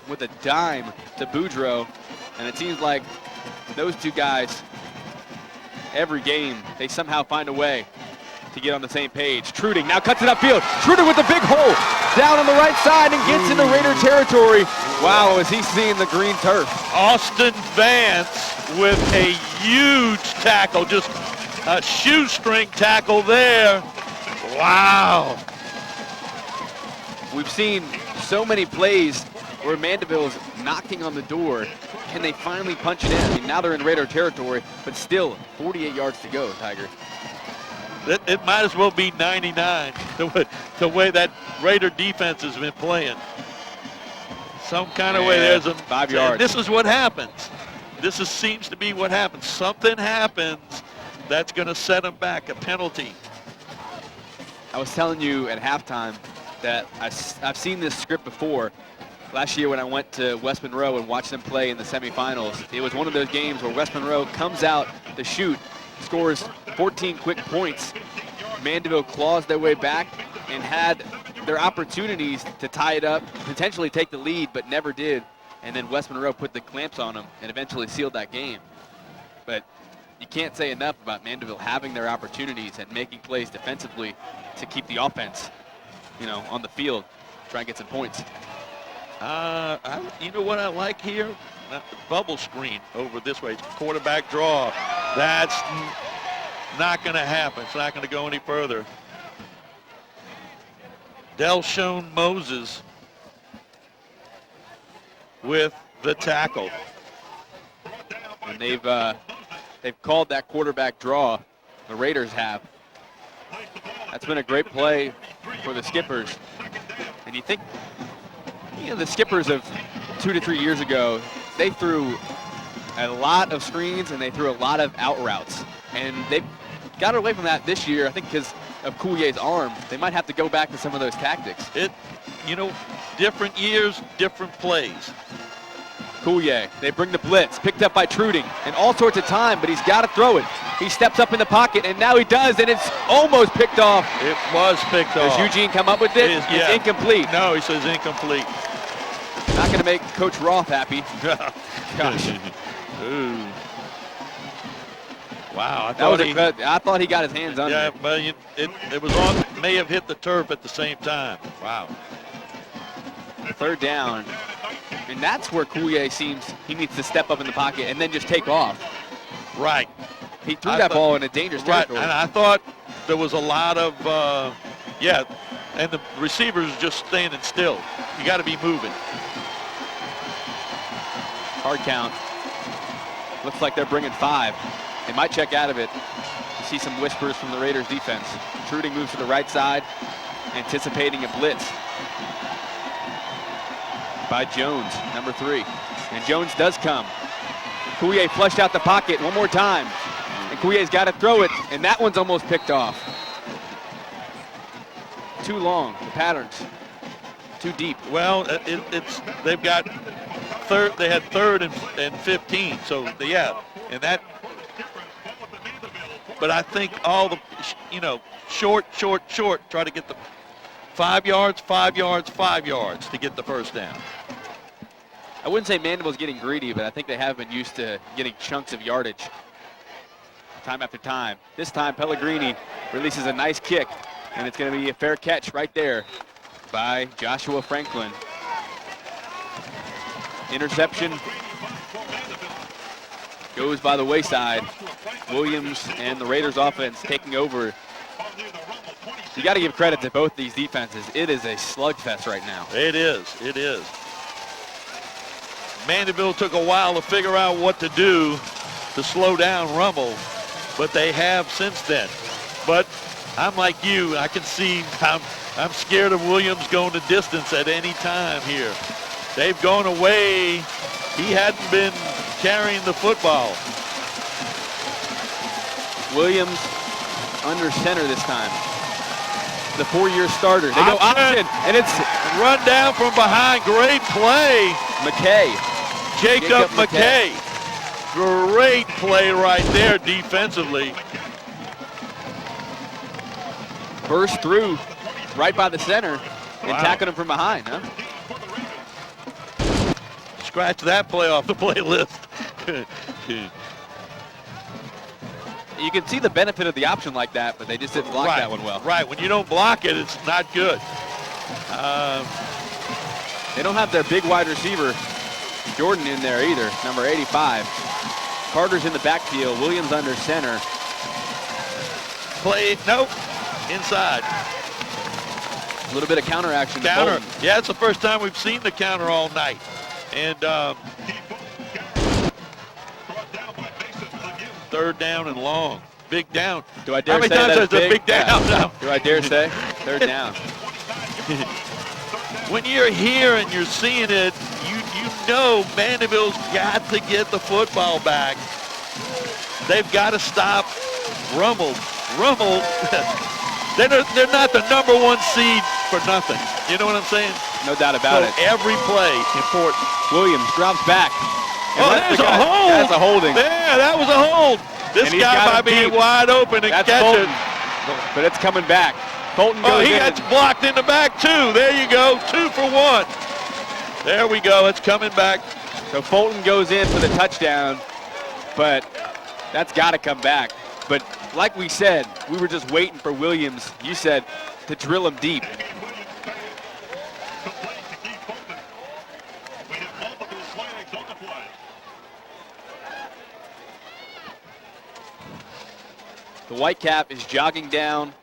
with a dime to Boudreaux, and it seems like those two guys every game, they somehow find a way to get on the same page. Truding now cuts it upfield. Truder with a big hole down on the right side and gets into Raider territory. Wow, is he seeing the green turf? Austin Vance with a huge tackle, just a shoestring tackle there. Wow. We've seen so many plays where Mandeville's knocking on the door. Can they finally punch it in? I mean, now they're in Raider territory, but still 48 yards to go, Tiger. It might as well be 99, the way that Raider defense has been playing. Some kind of way there's a 5 yards. This is what happens. Seems to be what happens. Something happens that's going to set them back, a penalty. I was telling you at halftime that I've seen this script before. Last year when I went to West Monroe and watched them play in the semifinals, it was one of those games where West Monroe comes out to shoot, scores 14 quick points. Mandeville claws their way back and had their opportunities to tie it up, potentially take the lead, but never did. And then West Monroe put the clamps on them and eventually sealed that game. But you can't say enough about Mandeville having their opportunities and making plays defensively to keep the offense, on the field, try and get some points. You know what I like here? Bubble screen over this way. Quarterback draw. That's not going to happen. It's not going to go any further. Delshone Moses with the tackle. And they've called that quarterback draw. The Raiders have. That's been a great play for the Skippers. And you think, the Skippers of 2 to 3 years ago, they threw a lot of screens and they threw a lot of out routes. And they've got away from that this year, I think because of Coulier's arm. They might have to go back to some of those tactics. Different years, different plays. Coulier, they bring the blitz, picked up by Truding, and all sorts of time, but he's got to throw it. He steps up in the pocket, and now he does, and it's almost picked off. It was picked off. Does Eugene come up with it? It's incomplete. No, he says incomplete. Not going to make Coach Roth happy. Gosh. Ooh. Wow, I thought he got his hands on it. Yeah, but it was on, may have hit the turf at the same time. Wow. Third down. And that's where Coulier seems he needs to step up in the pocket and then just take off. Right. He threw that ball in a dangerous territory. Right, and I thought there was a lot of, and the receivers just standing still. You got to be moving. Hard count. Looks like they're bringing 5. They might check out of it. You see some whispers from the Raiders defense. Truding moves to the right side, anticipating a blitz by Jones, number 3. And Jones does come. Coulier flushed out the pocket one more time. And Coulier's got to throw it, and that one's almost picked off. Too long, the patterns. Too deep. Well, they've got third. They had 3rd and 15. So yeah, and that. But I think all the, short. Try to get the 5 yards, 5 yards, 5 yards to get the first down. I wouldn't say Mandeville's getting greedy, but I think they have been used to getting chunks of yardage time after time. This time, Pellegrini releases a nice kick, and it's going to be a fair catch right there by Joshua Franklin. Interception goes by the wayside. Williams and the Raiders offense taking over. You got to give credit to both these defenses. It is a slugfest right now. It is. Mandeville took a while to figure out what to do to slow down Rummel, but they have since then. But I'm like you. I can see I'm scared of Williams going the distance at any time here. They've gone away. He hadn't been carrying the football. Williams under center this time. The 4-year starter. They go option, and it's run down from behind. Great play. McKay. Jacob McKay. Great play right there defensively. Burst through right by the center and tackled him from behind, huh? Scratch that play off the playlist. You can see the benefit of the option like that, but they just didn't block that one well. Right. When you don't block it, it's not good. They don't have their big wide receiver, Jordan, in there either, number 85. Carter's in the backfield. Williams under center. Play, nope, inside. A little bit of counter action. Counter. Yeah, it's the first time we've seen the counter all night. And third down and long. Big down. Do I dare How many say times that's has a big down? Yeah. Do I dare say? Third down. When you're here and you're seeing it, you know Mandeville's got to get the football back. They've got to stop Rummel. Rummel, they're not the number 1 seed for nothing. You know what I'm saying? No doubt about it. Every play important. Williams drops back. Oh, there's a hold. That's a holding. Yeah, that was a hold. This And guy might be wide open and That's catch Fulton. it. But it's coming back. Fulton goes Oh, he in. gets blocked in the back, too. There you go. 2 for 1. There we go. It's coming back. So Fulton goes in for the touchdown, but that's got to come back. But like we said, we were just waiting for Williams, you said, to drill him deep. The Whitecap is jogging down.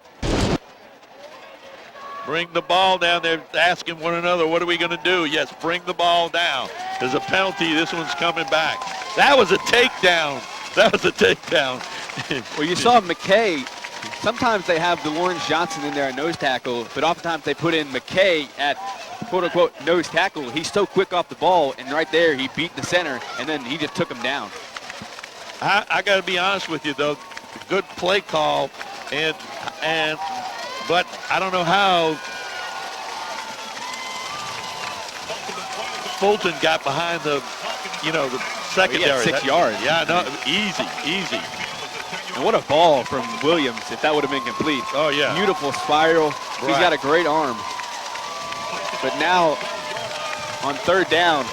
Bring the ball down. They're asking one another, what are we going to do? Yes, bring the ball down. There's a penalty. This one's coming back. That was a takedown. That was a takedown. Well, you saw McKay. Sometimes they have DeLawrence Johnson in there at nose tackle, but oftentimes they put in McKay at quote-unquote nose tackle. He's so quick off the ball, and right there he beat the center, and then he just took him down. I got to be honest with you, though. Good play call, but I don't know how Fulton got behind the secondary. He had 6 yards. Yeah, no, easy. And what a ball from Williams if that would have been complete. Oh, yeah. Beautiful spiral. Right. He's got a great arm. But now on third down,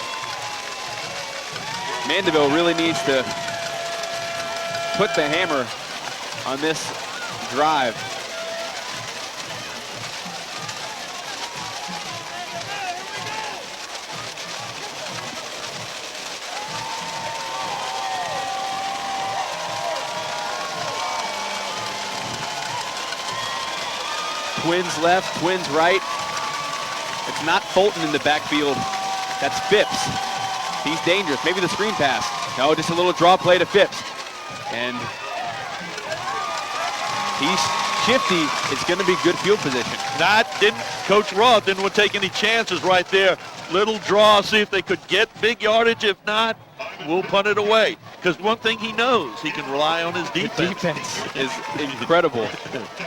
Mandeville really needs to put the hammer on this drive. Twins left, twins right. It's not Fulton in the backfield. That's Phipps. He's dangerous. Maybe the screen pass. No, just a little draw play to Phipps. And he's shifty. It's going to be good field position. Coach Roth didn't want to take any chances right there. Little draw, see if they could get big yardage. If not, we'll punt it away. Because one thing he knows, he can rely on his defense. The defense is incredible.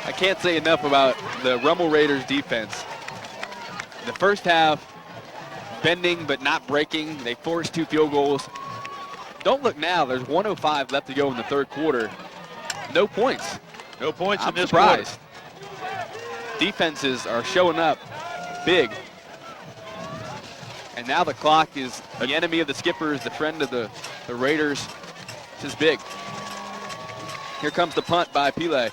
I can't say enough about the Rummel Raiders defense. The first half, bending but not breaking. They forced 2 field goals. Don't look now. There's 1:05 left to go in the third quarter. No points. No points in this surprised. Defenses are showing up big. And now the clock is the enemy of the Skippers, the friend of the Raiders. This is big. Here comes the punt by Pile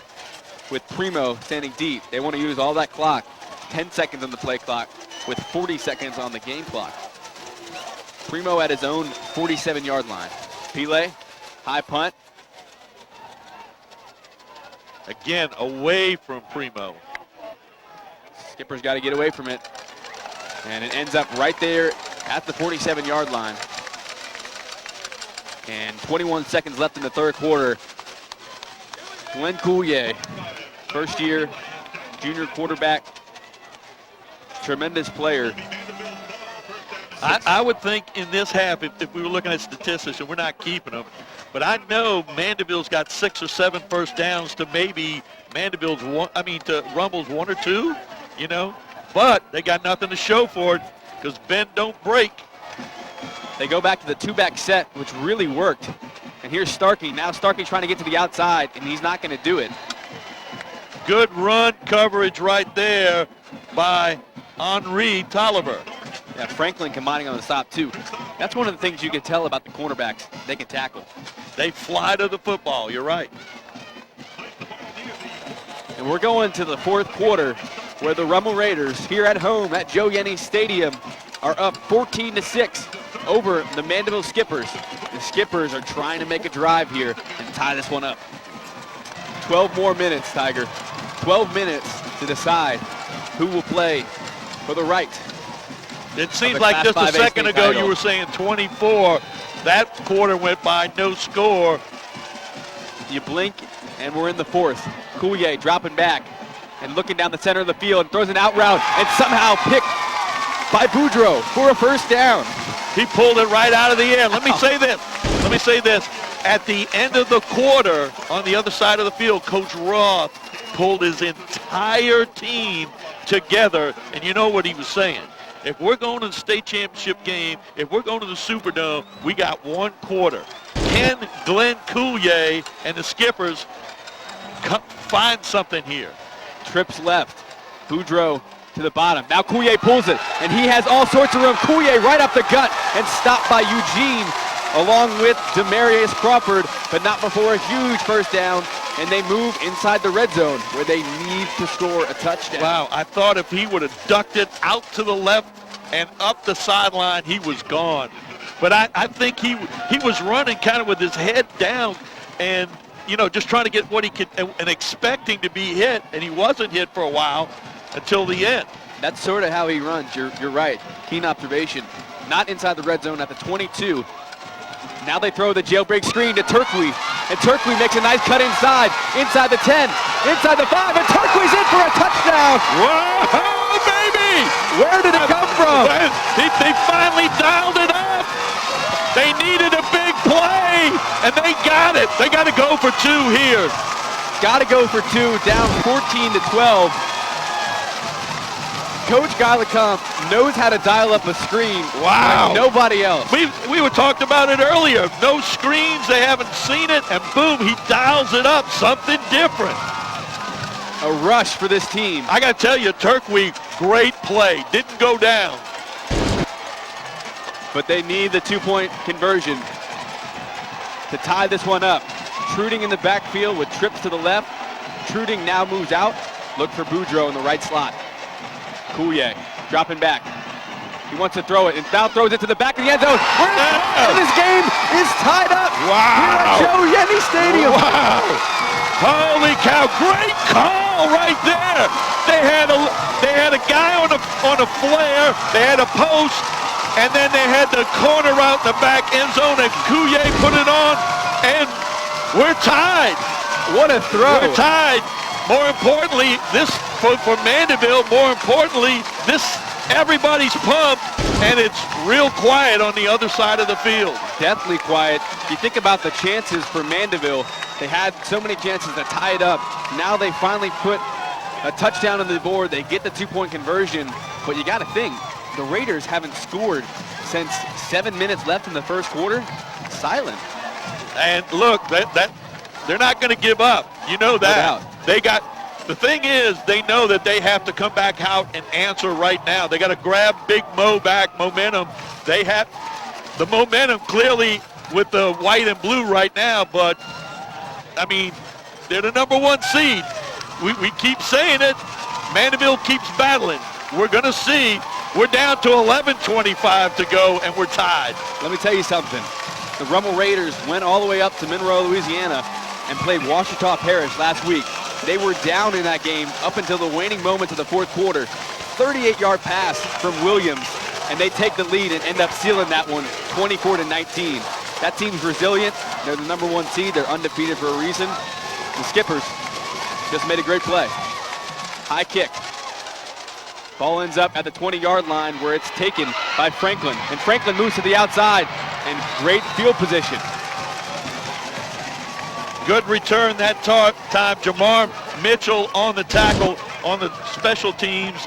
with Primo standing deep. They want to use all that clock. 10 seconds on the play clock with 40 seconds on the game clock. Primo at his own 47-yard line. Pile, high punt. Again, away from Primo. Skipper's got to get away from it. And it ends up right there at the 47-yard line. And 21 seconds left in the third quarter. Glenn Coulier, first year junior quarterback, tremendous player. I would think in this half, if we were looking at statistics, and we're not keeping them, but I know Mandeville's got 6 or 7 first downs to maybe to Rummel's 1 or 2, but they got nothing to show for it because bend don't break. They go back to the 2-back set, which really worked. And here's Starkey. Now Starkey trying to get to the outside, and he's not going to do it. Good run coverage right there by Henri Tolliver. Yeah, Franklin combining on the stop, too. That's one of the things you can tell about the cornerbacks. They can tackle. They fly to the football. You're right. And we're going to the fourth quarter where the Rummel Raiders here at home at Joe Yenny Stadium are up 14-6 over the Mandeville Skippers. The Skippers are trying to make a drive here and tie this one up. 12 more minutes, Tiger. 12 minutes to decide who will play for the right. It seems like just a second ago you were saying 24. That quarter went by, no score. You blink, and we're in the fourth. Coulier dropping back and looking down the center of the field and throws an out route and somehow picked by Boudreaux for a first down. He pulled it right out of the air. Let me say this. At the end of the quarter, on the other side of the field, Coach Roth pulled his entire team together, and you know what he was saying. If we're going to the state championship game, if we're going to the Superdome, we got one quarter. Can Glenn Coulier and the Skippers find something here? Trips left. Boudreaux to the bottom. Now Coulier pulls it, and he has all sorts of room. Coulier right up the gut and stopped by Eugene along with Demarius Crawford, but not before a huge first down, and they move inside the red zone where they need to score a touchdown. Wow, I thought if he would have ducked it out to the left and up the sideline, he was gone. But I think he was running kind of with his head down and, you know, just trying to get what he could and expecting to be hit, and he wasn't hit for a while until the end. That's sort of how he runs. You're right. Keen observation. Not inside the red zone at the 22. Now they throw the jailbreak screen to Turquoise, and Turquoise makes a nice cut inside the 10, inside the 5, and Turquoise in for a touchdown. Whoa, baby! Where did it come from? They finally dialed it up. They needed a big play, and they got it. They got to go for two here. Got to go for two, down 14-12. Coach Geilecombe knows how to dial up a screen. Wow. Like nobody else. We were talking about it earlier. No screens, they haven't seen it, and boom, he dials it up, something different. A rush for this team. I got to tell you, Turquoise, great play. Didn't go down. But they need the two-point conversion to tie this one up. Truding in the backfield with trips to the left. Truding now moves out. Look for Boudreaux in the right slot. Coulier dropping back. He wants to throw it and now throws it to the back of the end zone. And this game is tied up. Wow. Here at Joe Yenny Stadium. Wow. Holy cow, great call right there. They had a guy on a flare, they had a post, and then they had the corner out in the back end zone, and Coulier put it on, and we're tied. What a throw. We're tied. More importantly, this for Mandeville, more importantly, everybody's pumped, and it's real quiet on the other side of the field. Deathly quiet. You think about the chances for Mandeville. They had so many chances to tie it up. Now they finally put a touchdown on the board. They get the two-point conversion, but you got to think, the Raiders haven't scored since 7 minutes left in the first quarter. Silent. And look, they're not going to give up. You know that. The thing is, they know that they have to come back out and answer right now. They got to grab Big Mo back, momentum. They have the momentum clearly with the white and blue right now, but, I mean, they're the number one seed. We keep saying it. Mandeville keeps battling. We're going to see. We're down to 11:25 to go, and we're tied. Let me tell you something. The Rummel Raiders went all the way up to Monroe, Louisiana, and played Ouachita Parish last week. They were down in that game up until the waning moments of the fourth quarter. 38-yard pass from Williams, and they take the lead and end up sealing that one 24-19. That team's resilient. They're the number one seed. They're undefeated for a reason. The Skippers just made a great play. High kick. Ball ends up at the 20-yard line where it's taken by Franklin. And Franklin moves to the outside, and great field position. Good return that time. Jamar Mitchell on the tackle on the special teams,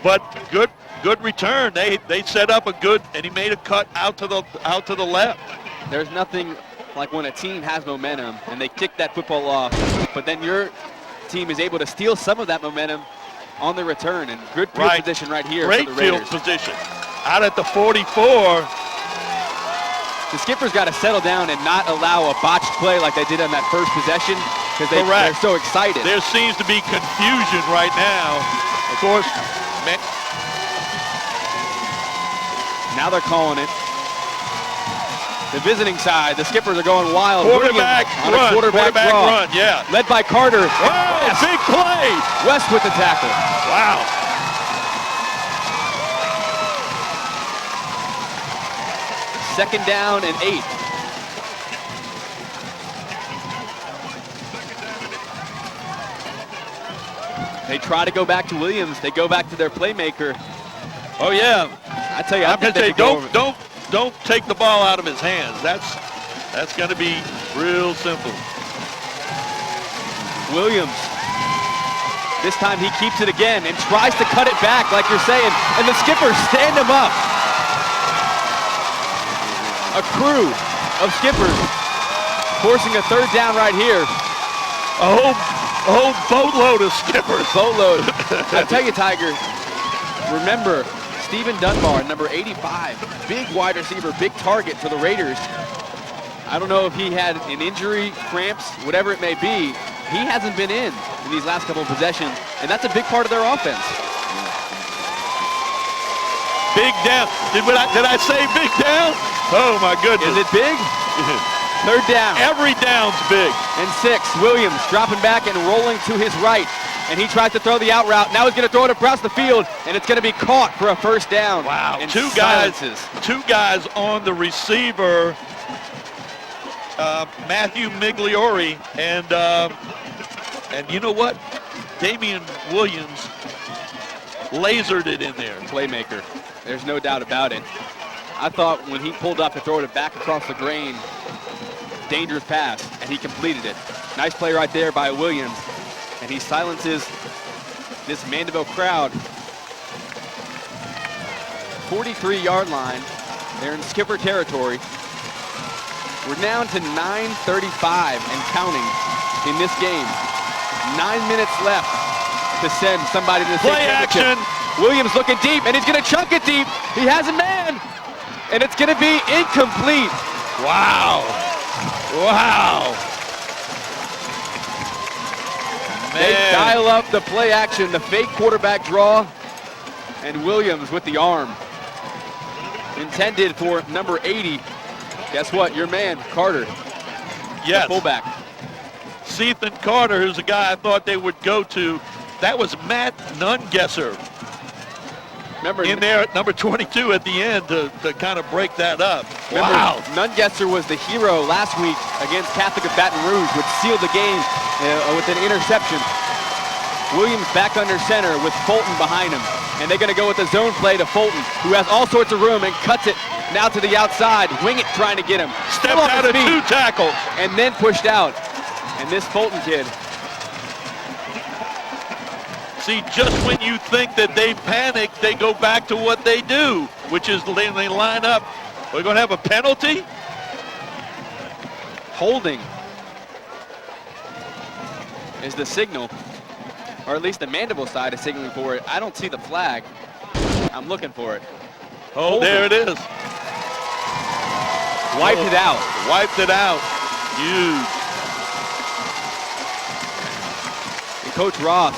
but good return. They set up a good, and he made a cut out to the left. There's nothing like when a team has momentum and they kick that football off, but then your team is able to steal some of that momentum on the return, and good field position right here. Great for the Raiders. field position. Out at the 44. The Skippers got to settle down and not allow a botched play like they did on that first possession. because they're so excited. There seems to be confusion right now. Of course, now they're calling it. The visiting side, the Skippers are going wild. Quarterback on run, a quarterback draw. run, yeah. Led by Carter. Oh, big play. West with the tackle. Wow. Second down and 8. They try to go back to Williams. They go back to their playmaker. Oh yeah. I tell you, I'm going to tell you, don't take the ball out of his hands. That's going to be real simple. Williams. This time he keeps it again and tries to cut it back, like you're saying, and the Skippers stand him up. A crew of Skippers forcing a third down right here. A whole boatload of Skippers. Boatload. I tell you, Tiger, remember, Stephen Dunbar, number 85, big wide receiver, big target for the Raiders. I don't know if he had an injury, cramps, whatever it may be. He hasn't been in these last couple of possessions, and that's a big part of their offense. Big down. Did I say big down? Oh my goodness. Is it big? Third down. Every down's big. And 6. Williams dropping back and rolling to his right. And he tries to throw the out route. Now he's going to throw it across the field, and it's going to be caught for a first down. Wow. And Two guys on the receiver, Matthew Migliore, and you know what? Damian Williams lasered it in there. Playmaker. There's no doubt about it. I thought when he pulled up to throw it back across the grain, dangerous pass, and he completed it. Nice play right there by Williams. And he silences this Mandeville crowd. 43-yard line. They're in Skipper territory. We're down to 9:35 and counting in this game. 9 minutes left to send somebody to the play action. Williams looking deep, and he's going to chunk it deep. He has a man, and it's going to be incomplete. Wow. Wow. They dial up the play action, the fake quarterback draw, and Williams with the arm. Intended for number 80. Guess what? Your man, Carter. Yes. The fullback. Sethan Carter, who's a guy I thought they would go to. That was Matt Nungesser. Remember, in there at number 22 at the end to kind of break that up. Remember, wow. Nungesser was the hero last week against Catholic of Baton Rouge, which sealed the game with an interception. Williams back under center with Fulton behind him. And they're going to go with the zone play to Fulton, who has all sorts of room and cuts it now to the outside. Wing it trying to get him. Stepped out of 2 tackles. And then pushed out. And this Fulton kid. See, just when you think that they panic, they go back to what they do, which is they line up. We're going to have a penalty? Holding is the signal, or at least the Mandeville side is signaling for it. I don't see the flag. I'm looking for it. Oh, Holding. there it is. Wiped it out. Wiped it out. Huge. And Coach Roth,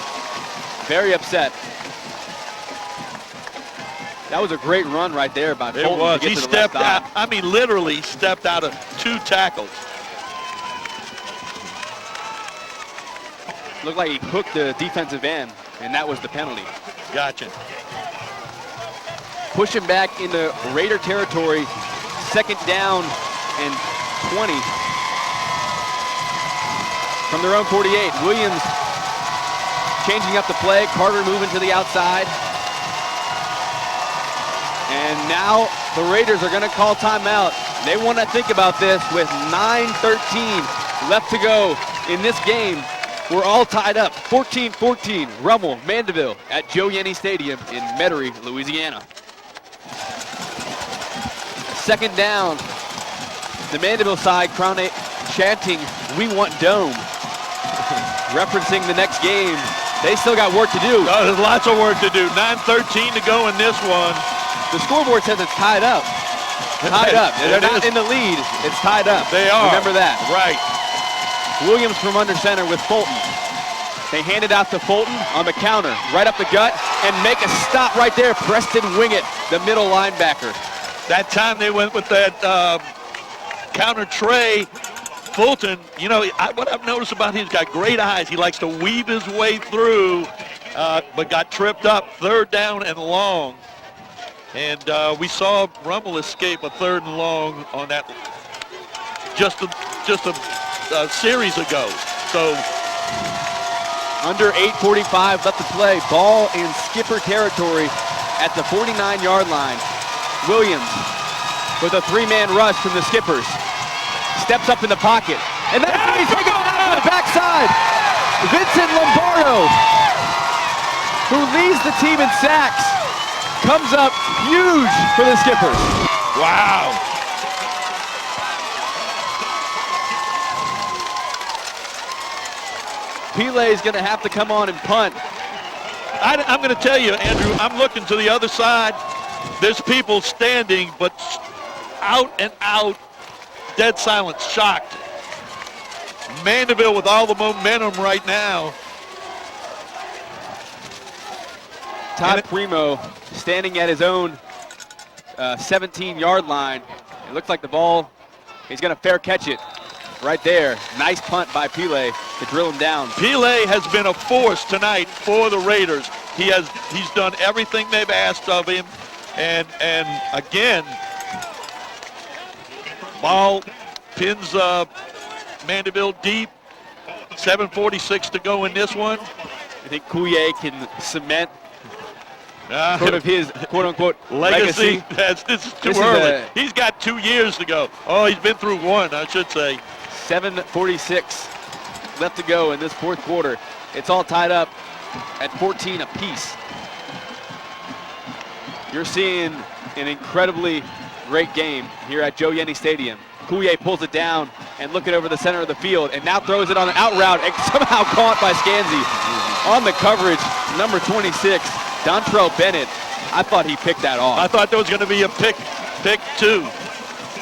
very upset. That was a great run right there by Fulton. It was. To get He to the stepped left out. eye. I mean, literally stepped out of 2 tackles. Looked like he hooked the defensive end, and that was the penalty. Gotcha. Pushing back into Raider territory, second down and 20 from their own 48. Williams changing up the play, Carter moving to the outside. And now the Raiders are going to call timeout. They want to think about this with 9:13 left to go in this game. We're all tied up, 14-14, Rummel, Mandeville at Joe Yenny Stadium in Metairie, Louisiana. Second down, the Mandeville side chanting, "We want Dome," referencing the next game. They still got work to do. Oh, there's lots of work to do. 9:13 to go in this one. The scoreboard says it's tied up. Tied up. They're not in the lead. It's tied up. They are. Remember that. Right. Williams from under center with Fulton. They hand it out to Fulton on the counter, right up the gut, and make a stop right there. Preston Wingett, the middle linebacker. That time they went with that counter tray. Fulton, you know, what I've noticed about him, he's got great eyes. He likes to weave his way through, but got tripped up. 3rd down and long. And we saw Rummel escape a 3rd and long on that just a series ago. So under 8:45 left to play. Ball in skipper territory at the 49-yard line. Williams with a 3-man rush from the Skippers. Steps up in the pocket. And then he's taken out to the backside. Vincent Lombardo, who leads the team in sacks, comes up huge for the Skippers. wow. Pele is going to have to come on and punt. I'm going to tell you, Andrew, I'm looking to the other side. There's people standing, but out and out, dead silence, shocked. Mandeville with all the momentum right now. Todd Primo standing at his own 17-yard line. It looks like the ball, he's going to fair catch it right there. Nice punt by Pele to drill him down. Pele has been a force tonight for the Raiders. He's done everything they've asked of him. And again, ball pins Mandeville deep. 7:46 to go in this one. I think Coulier can cement sort of his quote-unquote legacy. This is too early. He's got 2 years to go. Oh, he's been through one, I should say. 7:46 left to go in this 4th quarter. It's all tied up at 14 apiece. You're seeing an incredibly great game here at Joe Yenny Stadium. Coulier pulls it down and looking over the center of the field and now throws it on an out route and somehow caught by Scanzi. On the coverage, number 26, Dontrell Bennett. I thought he picked that off. I thought there was going to be a pick 2.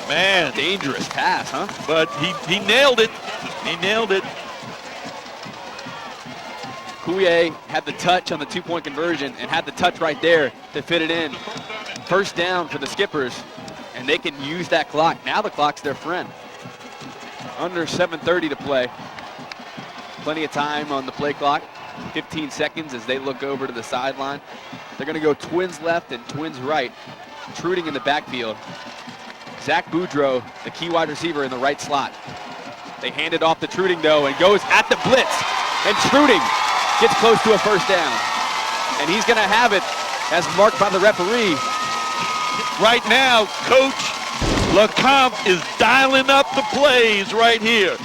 Man. Dangerous pass, huh? But he nailed it. He nailed it. Coulier had the touch on the 2-point conversion and had the touch right there to fit it in. 1st down for the Skippers, and they can use that clock. Now the clock's their friend. Under 7:30 to play. Plenty of time on the play clock. 15 seconds as they look over to the sideline. They're going to go twins left and twins right. Truding in the backfield. Zach Boudreaux, the key wide receiver in the right slot. They hand it off to Truding, though, and goes at the blitz. And Truding gets close to a 1st down. And he's going to have it as marked by the referee. Right now, Coach LeCompte is dialing up the plays right here.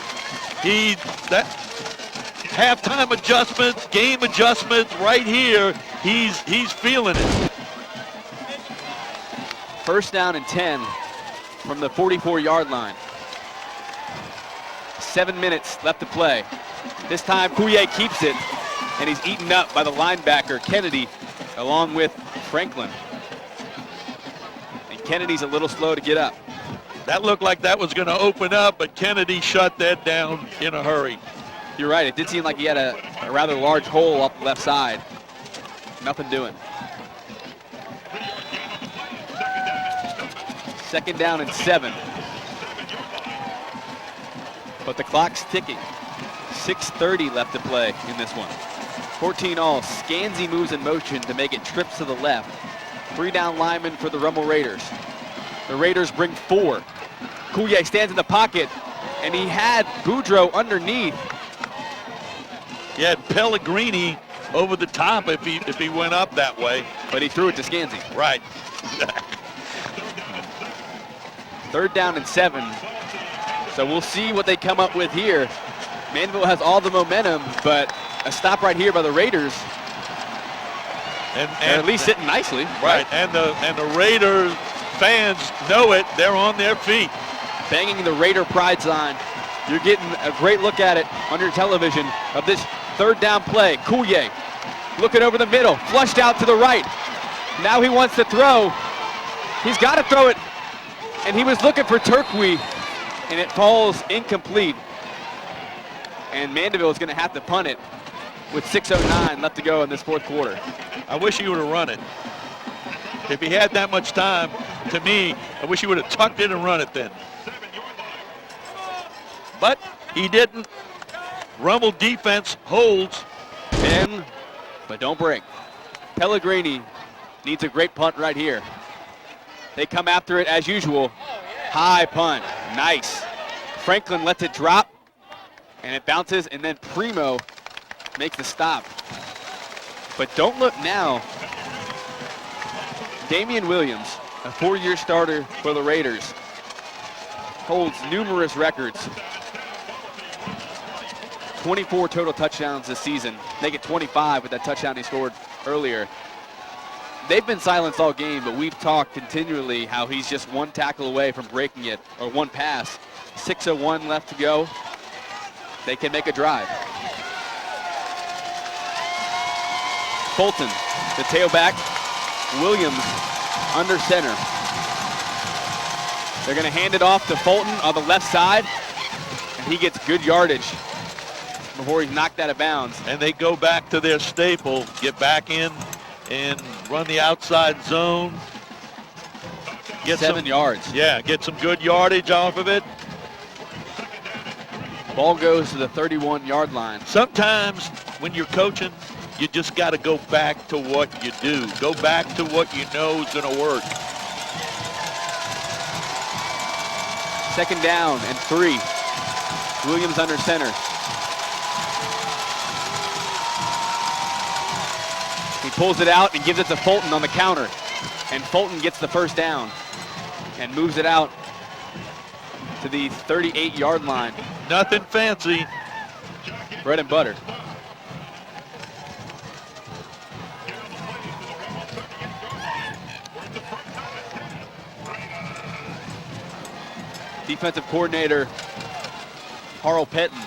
That halftime adjustments, game adjustments right here, he's feeling it. 1st down and 10 from the 44-yard line. 7 minutes left to play. This time Coulier keeps it, and he's eaten up by the linebacker, Kennedy, along with Franklin. And Kennedy's a little slow to get up. That looked like that was going to open up, but Kennedy shut that down in a hurry. You're right, it did seem like he had a rather large hole up the left side. Nothing doing. 2nd down and 7. But the clock's ticking. 6:30 left to play in this one. 14 all. Scanzi moves in motion to make it trips to the left. 3 down linemen for the Rummel Raiders. The Raiders bring 4. Coulier stands in the pocket, and he had Boudreaux underneath. He had Pellegrini over the top if he went up that way. But he threw it to Scanzi. Right. 3rd down and 7. So we'll see what they come up with here. Mandeville has all the momentum, but a stop right here by the Raiders. And at least sitting nicely. Right, and the Raiders fans know it. They're on their feet. Banging the Raider pride sign. You're getting a great look at it on your television of this 3rd down play. Coulier looking over the middle, flushed out to the right. Now he wants to throw. He's got to throw it. And he was looking for Turquoise, and it falls incomplete. and Mandeville is going to have to punt it with 6:09 left to go in this fourth quarter. I wish he would have run it. If he had that much time, to me, I wish he would have tucked it and run it then. But he didn't. Rummel defense holds. But don't break. Pellegrini needs a great punt right here. They come after it as usual. High punt. Nice. Franklin lets it drop, and it bounces, and then Primo makes the stop. But don't look now. Damian Williams, a 4-year starter for the Raiders, holds numerous records. 24 total touchdowns this season. Make it 25 with that touchdown he scored earlier. They've been silenced all game, but we've talked continually how he's just one tackle away from breaking it, or one pass. 6:01 left to go. They can make a drive. Fulton, the tailback. Williams under center. They're going to hand it off to Fulton on the left side, and he gets good yardage before he's knocked out of bounds. And they go back to their staple, get back in and run the outside zone. Get 7 yards. Yeah, get some good yardage off of it. Ball goes to the 31-yard line. Sometimes when you're coaching, you just got to go back to what you do. Go back to what you know is going to work. 2nd down and 3. Williams under center. He pulls it out and gives it to Fulton on the counter. And Fulton gets the first down and moves it out to the 38-yard line. Nothing fancy. Bread and butter. Defensive coordinator Harl Pettin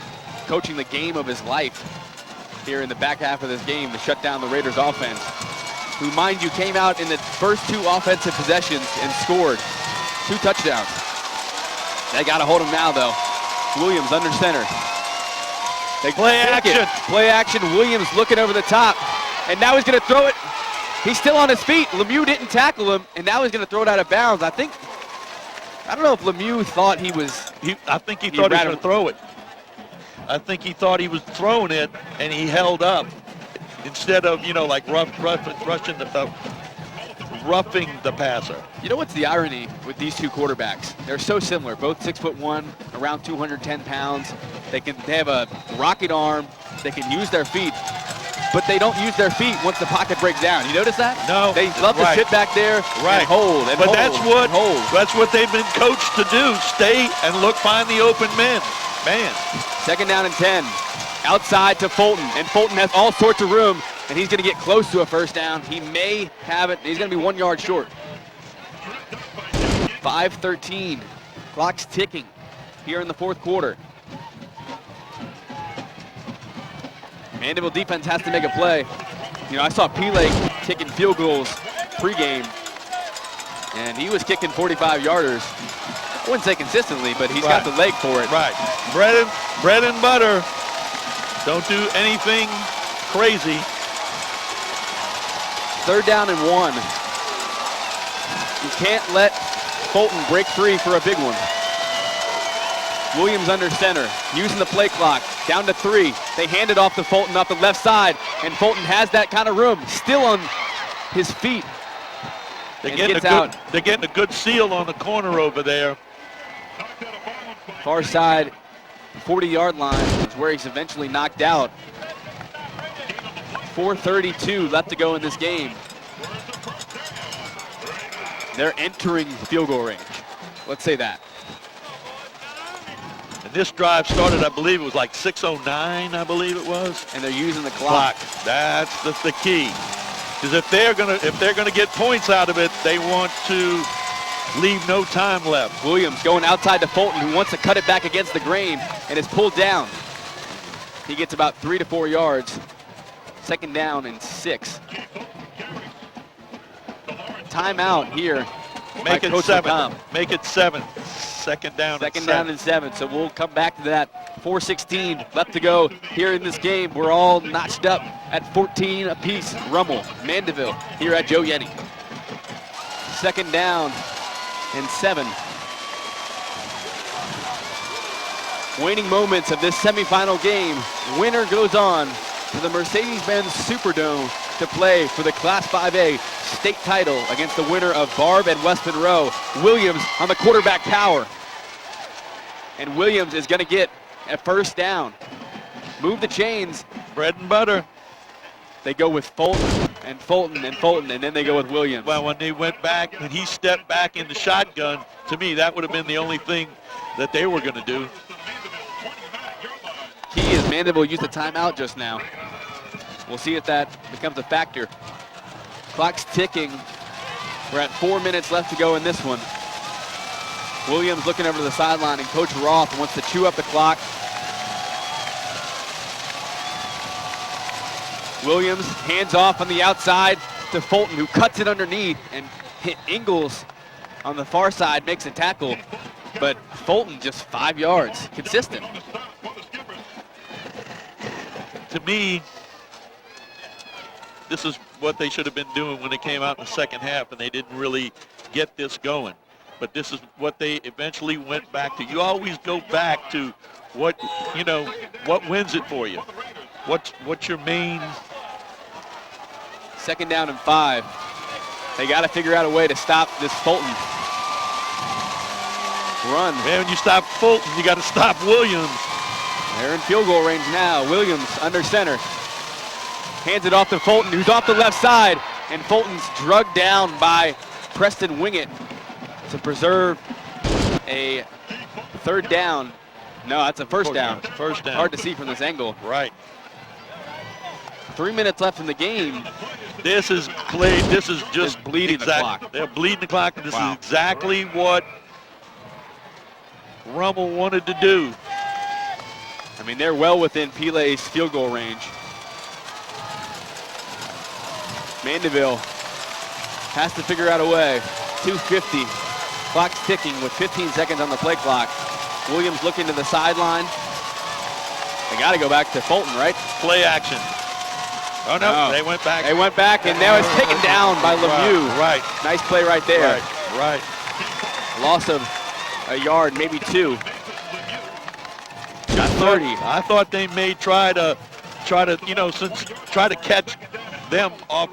coaching the game of his life here in the back half of this game to shut down the Raiders offense, who, mind you, came out in the first 2 offensive possessions and scored 2 touchdowns. They got to hold him now, though. Williams under center. They play action. Play action. Williams looking over the top, and now he's going to throw it. He's still on his feet. Lemieux didn't tackle him, and now he's going to throw it out of bounds. I don't know if Lemieux thought he was. I think he thought he was going to throw it. I think he thought he was throwing it, and he held up instead of, like roughing the passer. You know what's the irony with these two quarterbacks? They're so similar. Both 6'1", around 210 pounds. They have a rocket arm. They can use their feet, but they don't use their feet once the pocket breaks down. You notice that? No. They love to sit back there and hold and but hold that's what they've been coached to do. Stay and find the open man. 2nd down and 10. Outside to Fulton, and Fulton has all sorts of room, and he's going to get close to a first down. He may have it. He's going to be 1 yard short. 5:13. Clock's ticking here in the fourth quarter. Mandeville defense has to make a play. I saw Pele kicking field goals pregame, and he was kicking 45-yarders. I wouldn't say consistently, but he's got the leg for it. Right. Bread and butter. Don't do anything crazy. 3rd down and 1. You can't let Fulton break free for a big one. Williams under center, using the play clock, down to 3. They hand it off to Fulton off the left side, and Fulton has that kind of room, still on his feet. They're getting a good seal on the corner over there. Far side, 40-yard line is where he's eventually knocked out. 4:32 left to go in this game. They're entering field goal range. Let's say that. And this drive started, I believe it was like 6:09, I believe it was. And they're using the clock. That's the key. Because if they're gonna get points out of it, they want to leave no time left. Williams going outside to Fulton, who wants to cut it back against the grain, and is pulled down. He gets about 3 to 4 yards. 2nd down and 6. Timeout here. Make it Coach 7. LeCombe. Make it 7. 2nd down. 2nd down and 7. So we'll come back to that 4:16 left to go here in this game. We're all notched up at 14 apiece. Rummel, Mandeville here at Joe Yenny. 2nd down and 7. Waning moments of this semifinal game. Winner goes on to the Mercedes-Benz Superdome to play for the Class 5A state title against the winner of Barb and West Monroe. Williams on the quarterback power. And Williams is going to get a 1st down. Move the chains. Bread and butter. They go with Fulton and Fulton and Fulton, and then they go with Williams. Well, when they went back, when he stepped back in the shotgun, to me, that would have been the only thing that they were going to do. Key is Mandeville used a timeout just now. We'll see if that becomes a factor. Clock's ticking. We're at 4 minutes left to go in this one. Williams looking over to the sideline, and Coach Roth wants to chew up the clock. Williams hands off on the outside to Fulton, who cuts it underneath, and hit Ingalls on the far side, makes a tackle. But Fulton just 5 yards, consistent. To me, this is what they should have been doing when they came out in the second half, and they didn't really get this going. But this is what they eventually went back to. You always go back to what, you know, what wins it for you. What's your main? 2nd down and 5. They got to figure out a way to stop this Fulton run. Man, when you stop Fulton, you got to stop Williams. They're in field goal range now. Williams under center. Hands it off to Fulton, who's off the left side. And Fulton's drugged down by Preston Wingett to preserve a 3rd down. No, that's a 1st down. First down. Hard to see from this angle. Right. 3 minutes left in the game. This is played. This is just They're bleeding the clock. They're bleeding the clock, and this Wow. is exactly what Rummel wanted to do. I mean, they're well within Pile's field goal range. Mandeville has to figure out a way. 2:50. Clock's ticking with 15 seconds on the play clock. Williams looking to the sideline. They got to go back to Fulton, right? Play action. Oh, no, No. they went back. They went back, and now it's taken down by Lemieux. Right. Nice play right there. Right. Loss of a yard, maybe 2. Got 30. I thought they may try to catch them off,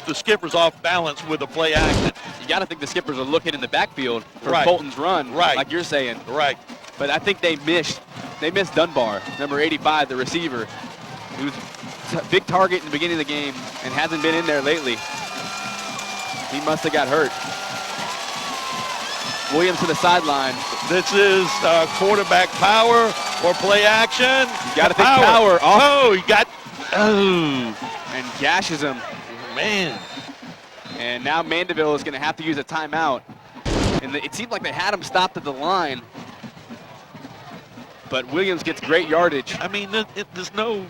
the skippers off balance with a play action. You got to think the skippers are looking in the backfield for Right. Fulton's run, Right. like you're saying. Right. But I think they missed Dunbar, number 85, the receiver, who's a big target in the beginning of the game and hasn't been in there lately. He must have got hurt. Williams to the sideline. This is quarterback power or play action. You got to think power. Oh, he got. Oh, And gashes him. man. And now Mandeville is going to have to use a timeout. And it seemed like they had him stopped at the line. But Williams gets great yardage. I mean, there's no.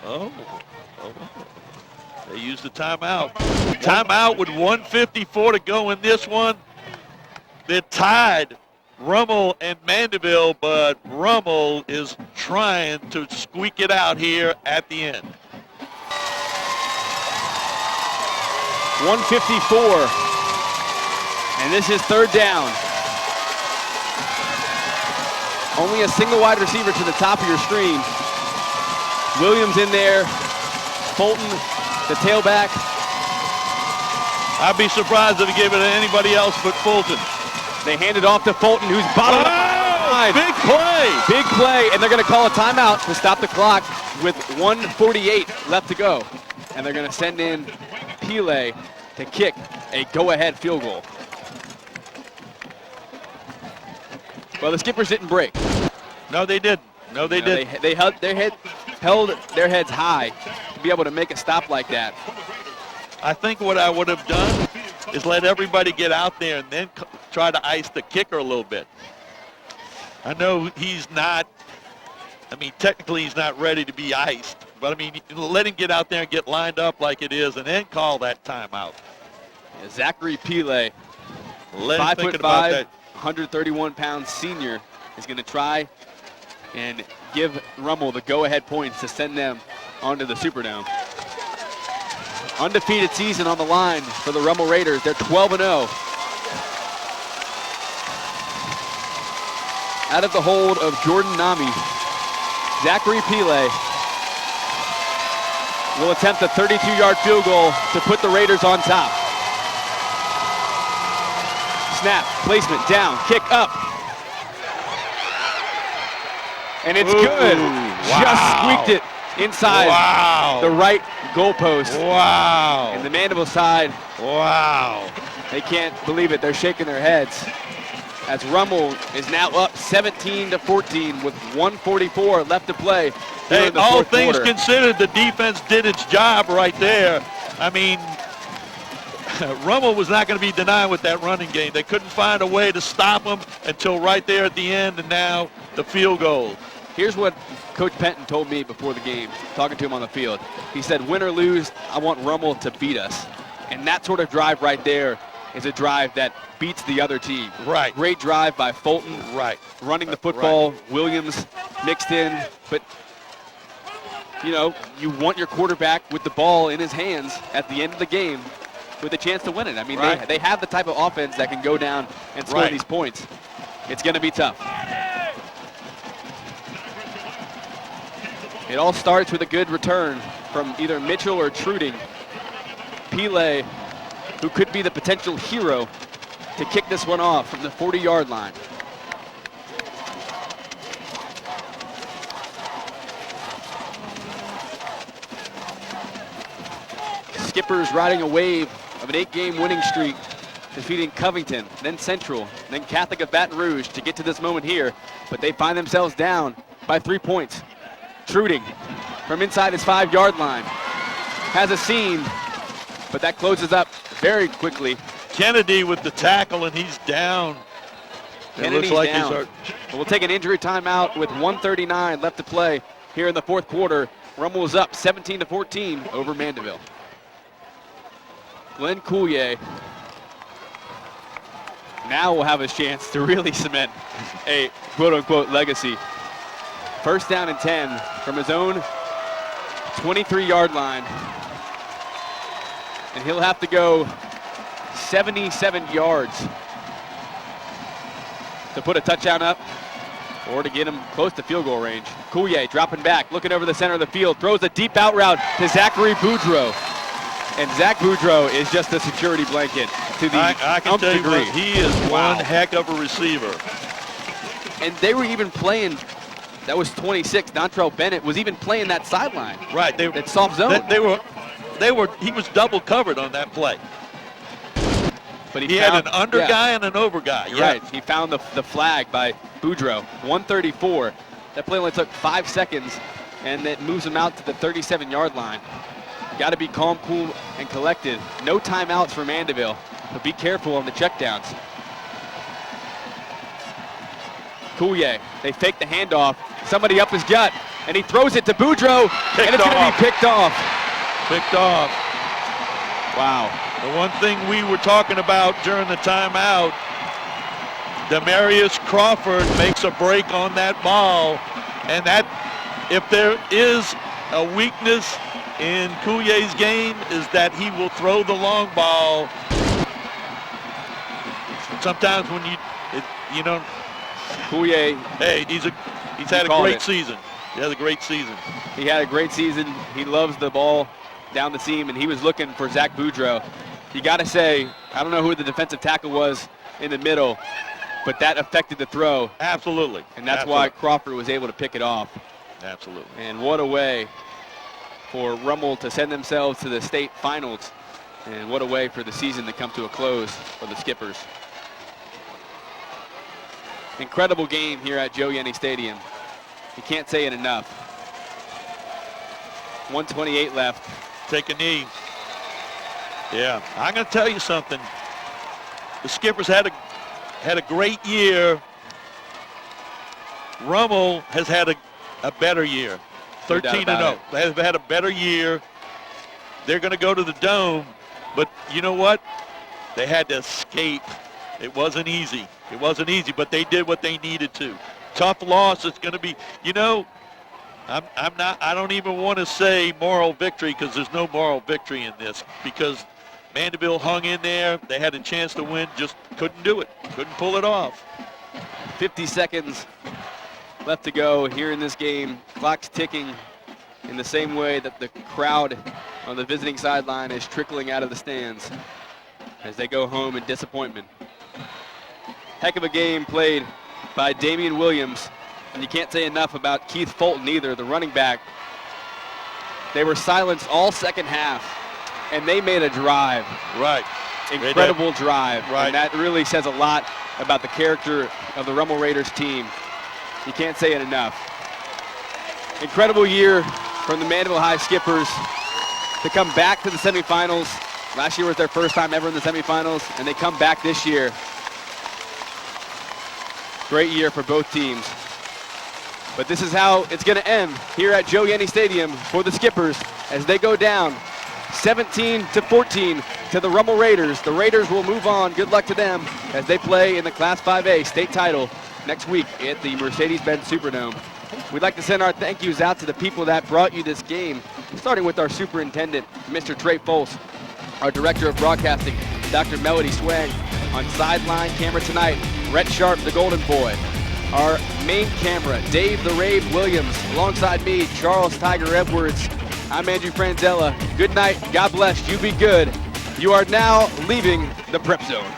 Oh. They used the timeout. Timeout with 1:54 to go in this one. They're tied, Rummel and Mandeville, but Rummel is trying to squeak it out here at the end. 1:54. And this is 3rd down. Only a single wide receiver to the top of your screen. Williams in there. Fulton, the tailback. I'd be surprised if he gave it to anybody else but Fulton. They hand it off to Fulton, who's bottom of the line. Big play. Big play, and they're going to call a timeout to stop the clock with 1:48 left to go. And they're going to send in Pile to kick a go-ahead field goal. Well, the skippers didn't break. No, they didn't. No, they didn't. They held their heads high to be able to make a stop like that. I think what I would have done is let everybody get out there and then try to ice the kicker a little bit. I know he's not, I mean, technically he's not ready to be iced, but I mean, let him get out there and get lined up like it is and then call that timeout. Yeah, Zachary Pile, Let him think about 5'5", that. 131-pound senior, is going to try and give Rummel the go-ahead points to send them onto the Superdome. Undefeated season on the line for the Rummel Raiders. They're 12-0. Out of the hold of Jordan Nami, Zachary Pile will attempt a 32-yard field goal to put the Raiders on top. Snap, placement, down, kick up. And it's good. Just squeaked it inside the right goalpost. Wow. And the Mandeville side, Wow. they can't believe it. They're shaking their heads. As Rummel is now up 17-14 with 1:44 left to play. Hey, in the all fourth things quarter. considered, the defense did its job right there. I mean, Rummel was not going to be denied with that running game. They couldn't find a way to stop him until right there at the end, and now the field goal. Here's what Coach Penton told me before the game, talking to him on the field. He said, win or lose, I want Rummel to beat us. And that sort of drive right there is a drive that beats the other team. Right. Great drive by Fulton. Right. Running the football. Right. Williams mixed in. But, you know, you want your quarterback with the ball in his hands at the end of the game with a chance to win it. I mean, right. they have the type of offense that can go down and score right. these points. It's going to be tough. It all starts with a good return from either Mitchell or Truding. Pile, who could be the potential hero to kick this one off from the 40-yard line. Skippers riding a wave of an 8-game winning streak, defeating Covington, then Central, then Catholic of Baton Rouge to get to this moment here, but they find themselves down by 3 points. Truding from inside his 5-yard line has a seam, but that closes up very quickly. Kennedy with the tackle, and he's down. Kennedy's it looks like down. he's hurt. We'll take an injury timeout with 1:39 left to play here in the fourth quarter. Rummel is up 17-14 over Mandeville. Glenn Coulier now will have a chance to really cement a quote-unquote legacy. First down and 10 from his own 23-yard line. And he'll have to go 77 yards to put a touchdown up or to get him close to field goal range. Coulier dropping back, looking over the center of the field, throws a deep out route to Zachary Boudreau. And Zach Boudreau is just a security blanket to the I can tell you degree. what, he is one heck of a receiver. And they were even playing, that was 26, Dontrell Bennett was even playing that sideline. Right. That soft zone. He was double covered on that play. But he had an under guy and an over guy. You're right. He found the flag by Boudreau. 134. That play only took 5 seconds, and it moves him out to the 37-yard line. Got to be calm, cool, and collected. No timeouts for Mandeville, but be careful on the checkdowns. Coulier, they fake the handoff. Somebody up his gut, and he throws it to Boudreau, and it's going to be picked off. Picked off. Wow. The one thing we were talking about during the timeout, Demarius Crawford makes a break on that ball, and that, if there is a weakness in Coulier's game, is that he will throw the long ball. Sometimes when you know, Coulier, hey, he's had a great season. He has a great season. He had a great season. He loves the ball down the seam, and he was looking for Zach Boudreau. You got to say, I don't know who the defensive tackle was in the middle, but that affected the throw. Absolutely. And that's why Crawford was able to pick it off. Absolutely. And what a way for Rummel to send themselves to the state finals. And what a way for the season to come to a close for the Skippers. Incredible game here at Joe Yenny Stadium. You can't say it enough. 1:28 left. Take a knee. Yeah, I'm going to tell you something. The Skippers had a great year. Rummel has had a better year. 13-0. They have had a better year. They're going to go to the Dome, but you know what? They had to escape. It wasn't easy. It wasn't easy, but they did what they needed to. tough loss. It's going to be, I don't even want to say moral victory because there's no moral victory in this because Mandeville hung in there. They had a chance to win, just couldn't do it. Couldn't pull it off. 50 seconds left to go here in this game. Clock's ticking in the same way that the crowd on the visiting sideline is trickling out of the stands as they go home in disappointment. Heck of a game played by Damian Williams. And you can't say enough about Keith Fulton either, the running back. They were silenced all second half, and they made a drive. Right. Incredible drive. Right. And that really says a lot about the character of the Rummel Raiders team. You can't say it enough. Incredible year from the Mandeville High Skippers to come back to the semifinals. Last year was their first time ever in the semifinals, and they come back this year. Great year for both teams. But this is how it's going to end here at Joe Yenny Stadium for the Skippers as they go down 17-14 to the Rummel Raiders. The Raiders will move on. Good luck to them as they play in the Class 5A state title next week at the Mercedes-Benz Superdome. We'd like to send our thank yous out to the people that brought you this game, starting with our superintendent, Mr. Trey Fols, our director of broadcasting, Dr. Melody Swang, on sideline camera tonight, Rhett Sharp, the Golden Boy. Our main camera, Dave the Rave Williams, alongside me, Charles Tiger Edwards. I'm Andrew Franzella. Good night. God bless. You be good. You are now leaving the prep zone.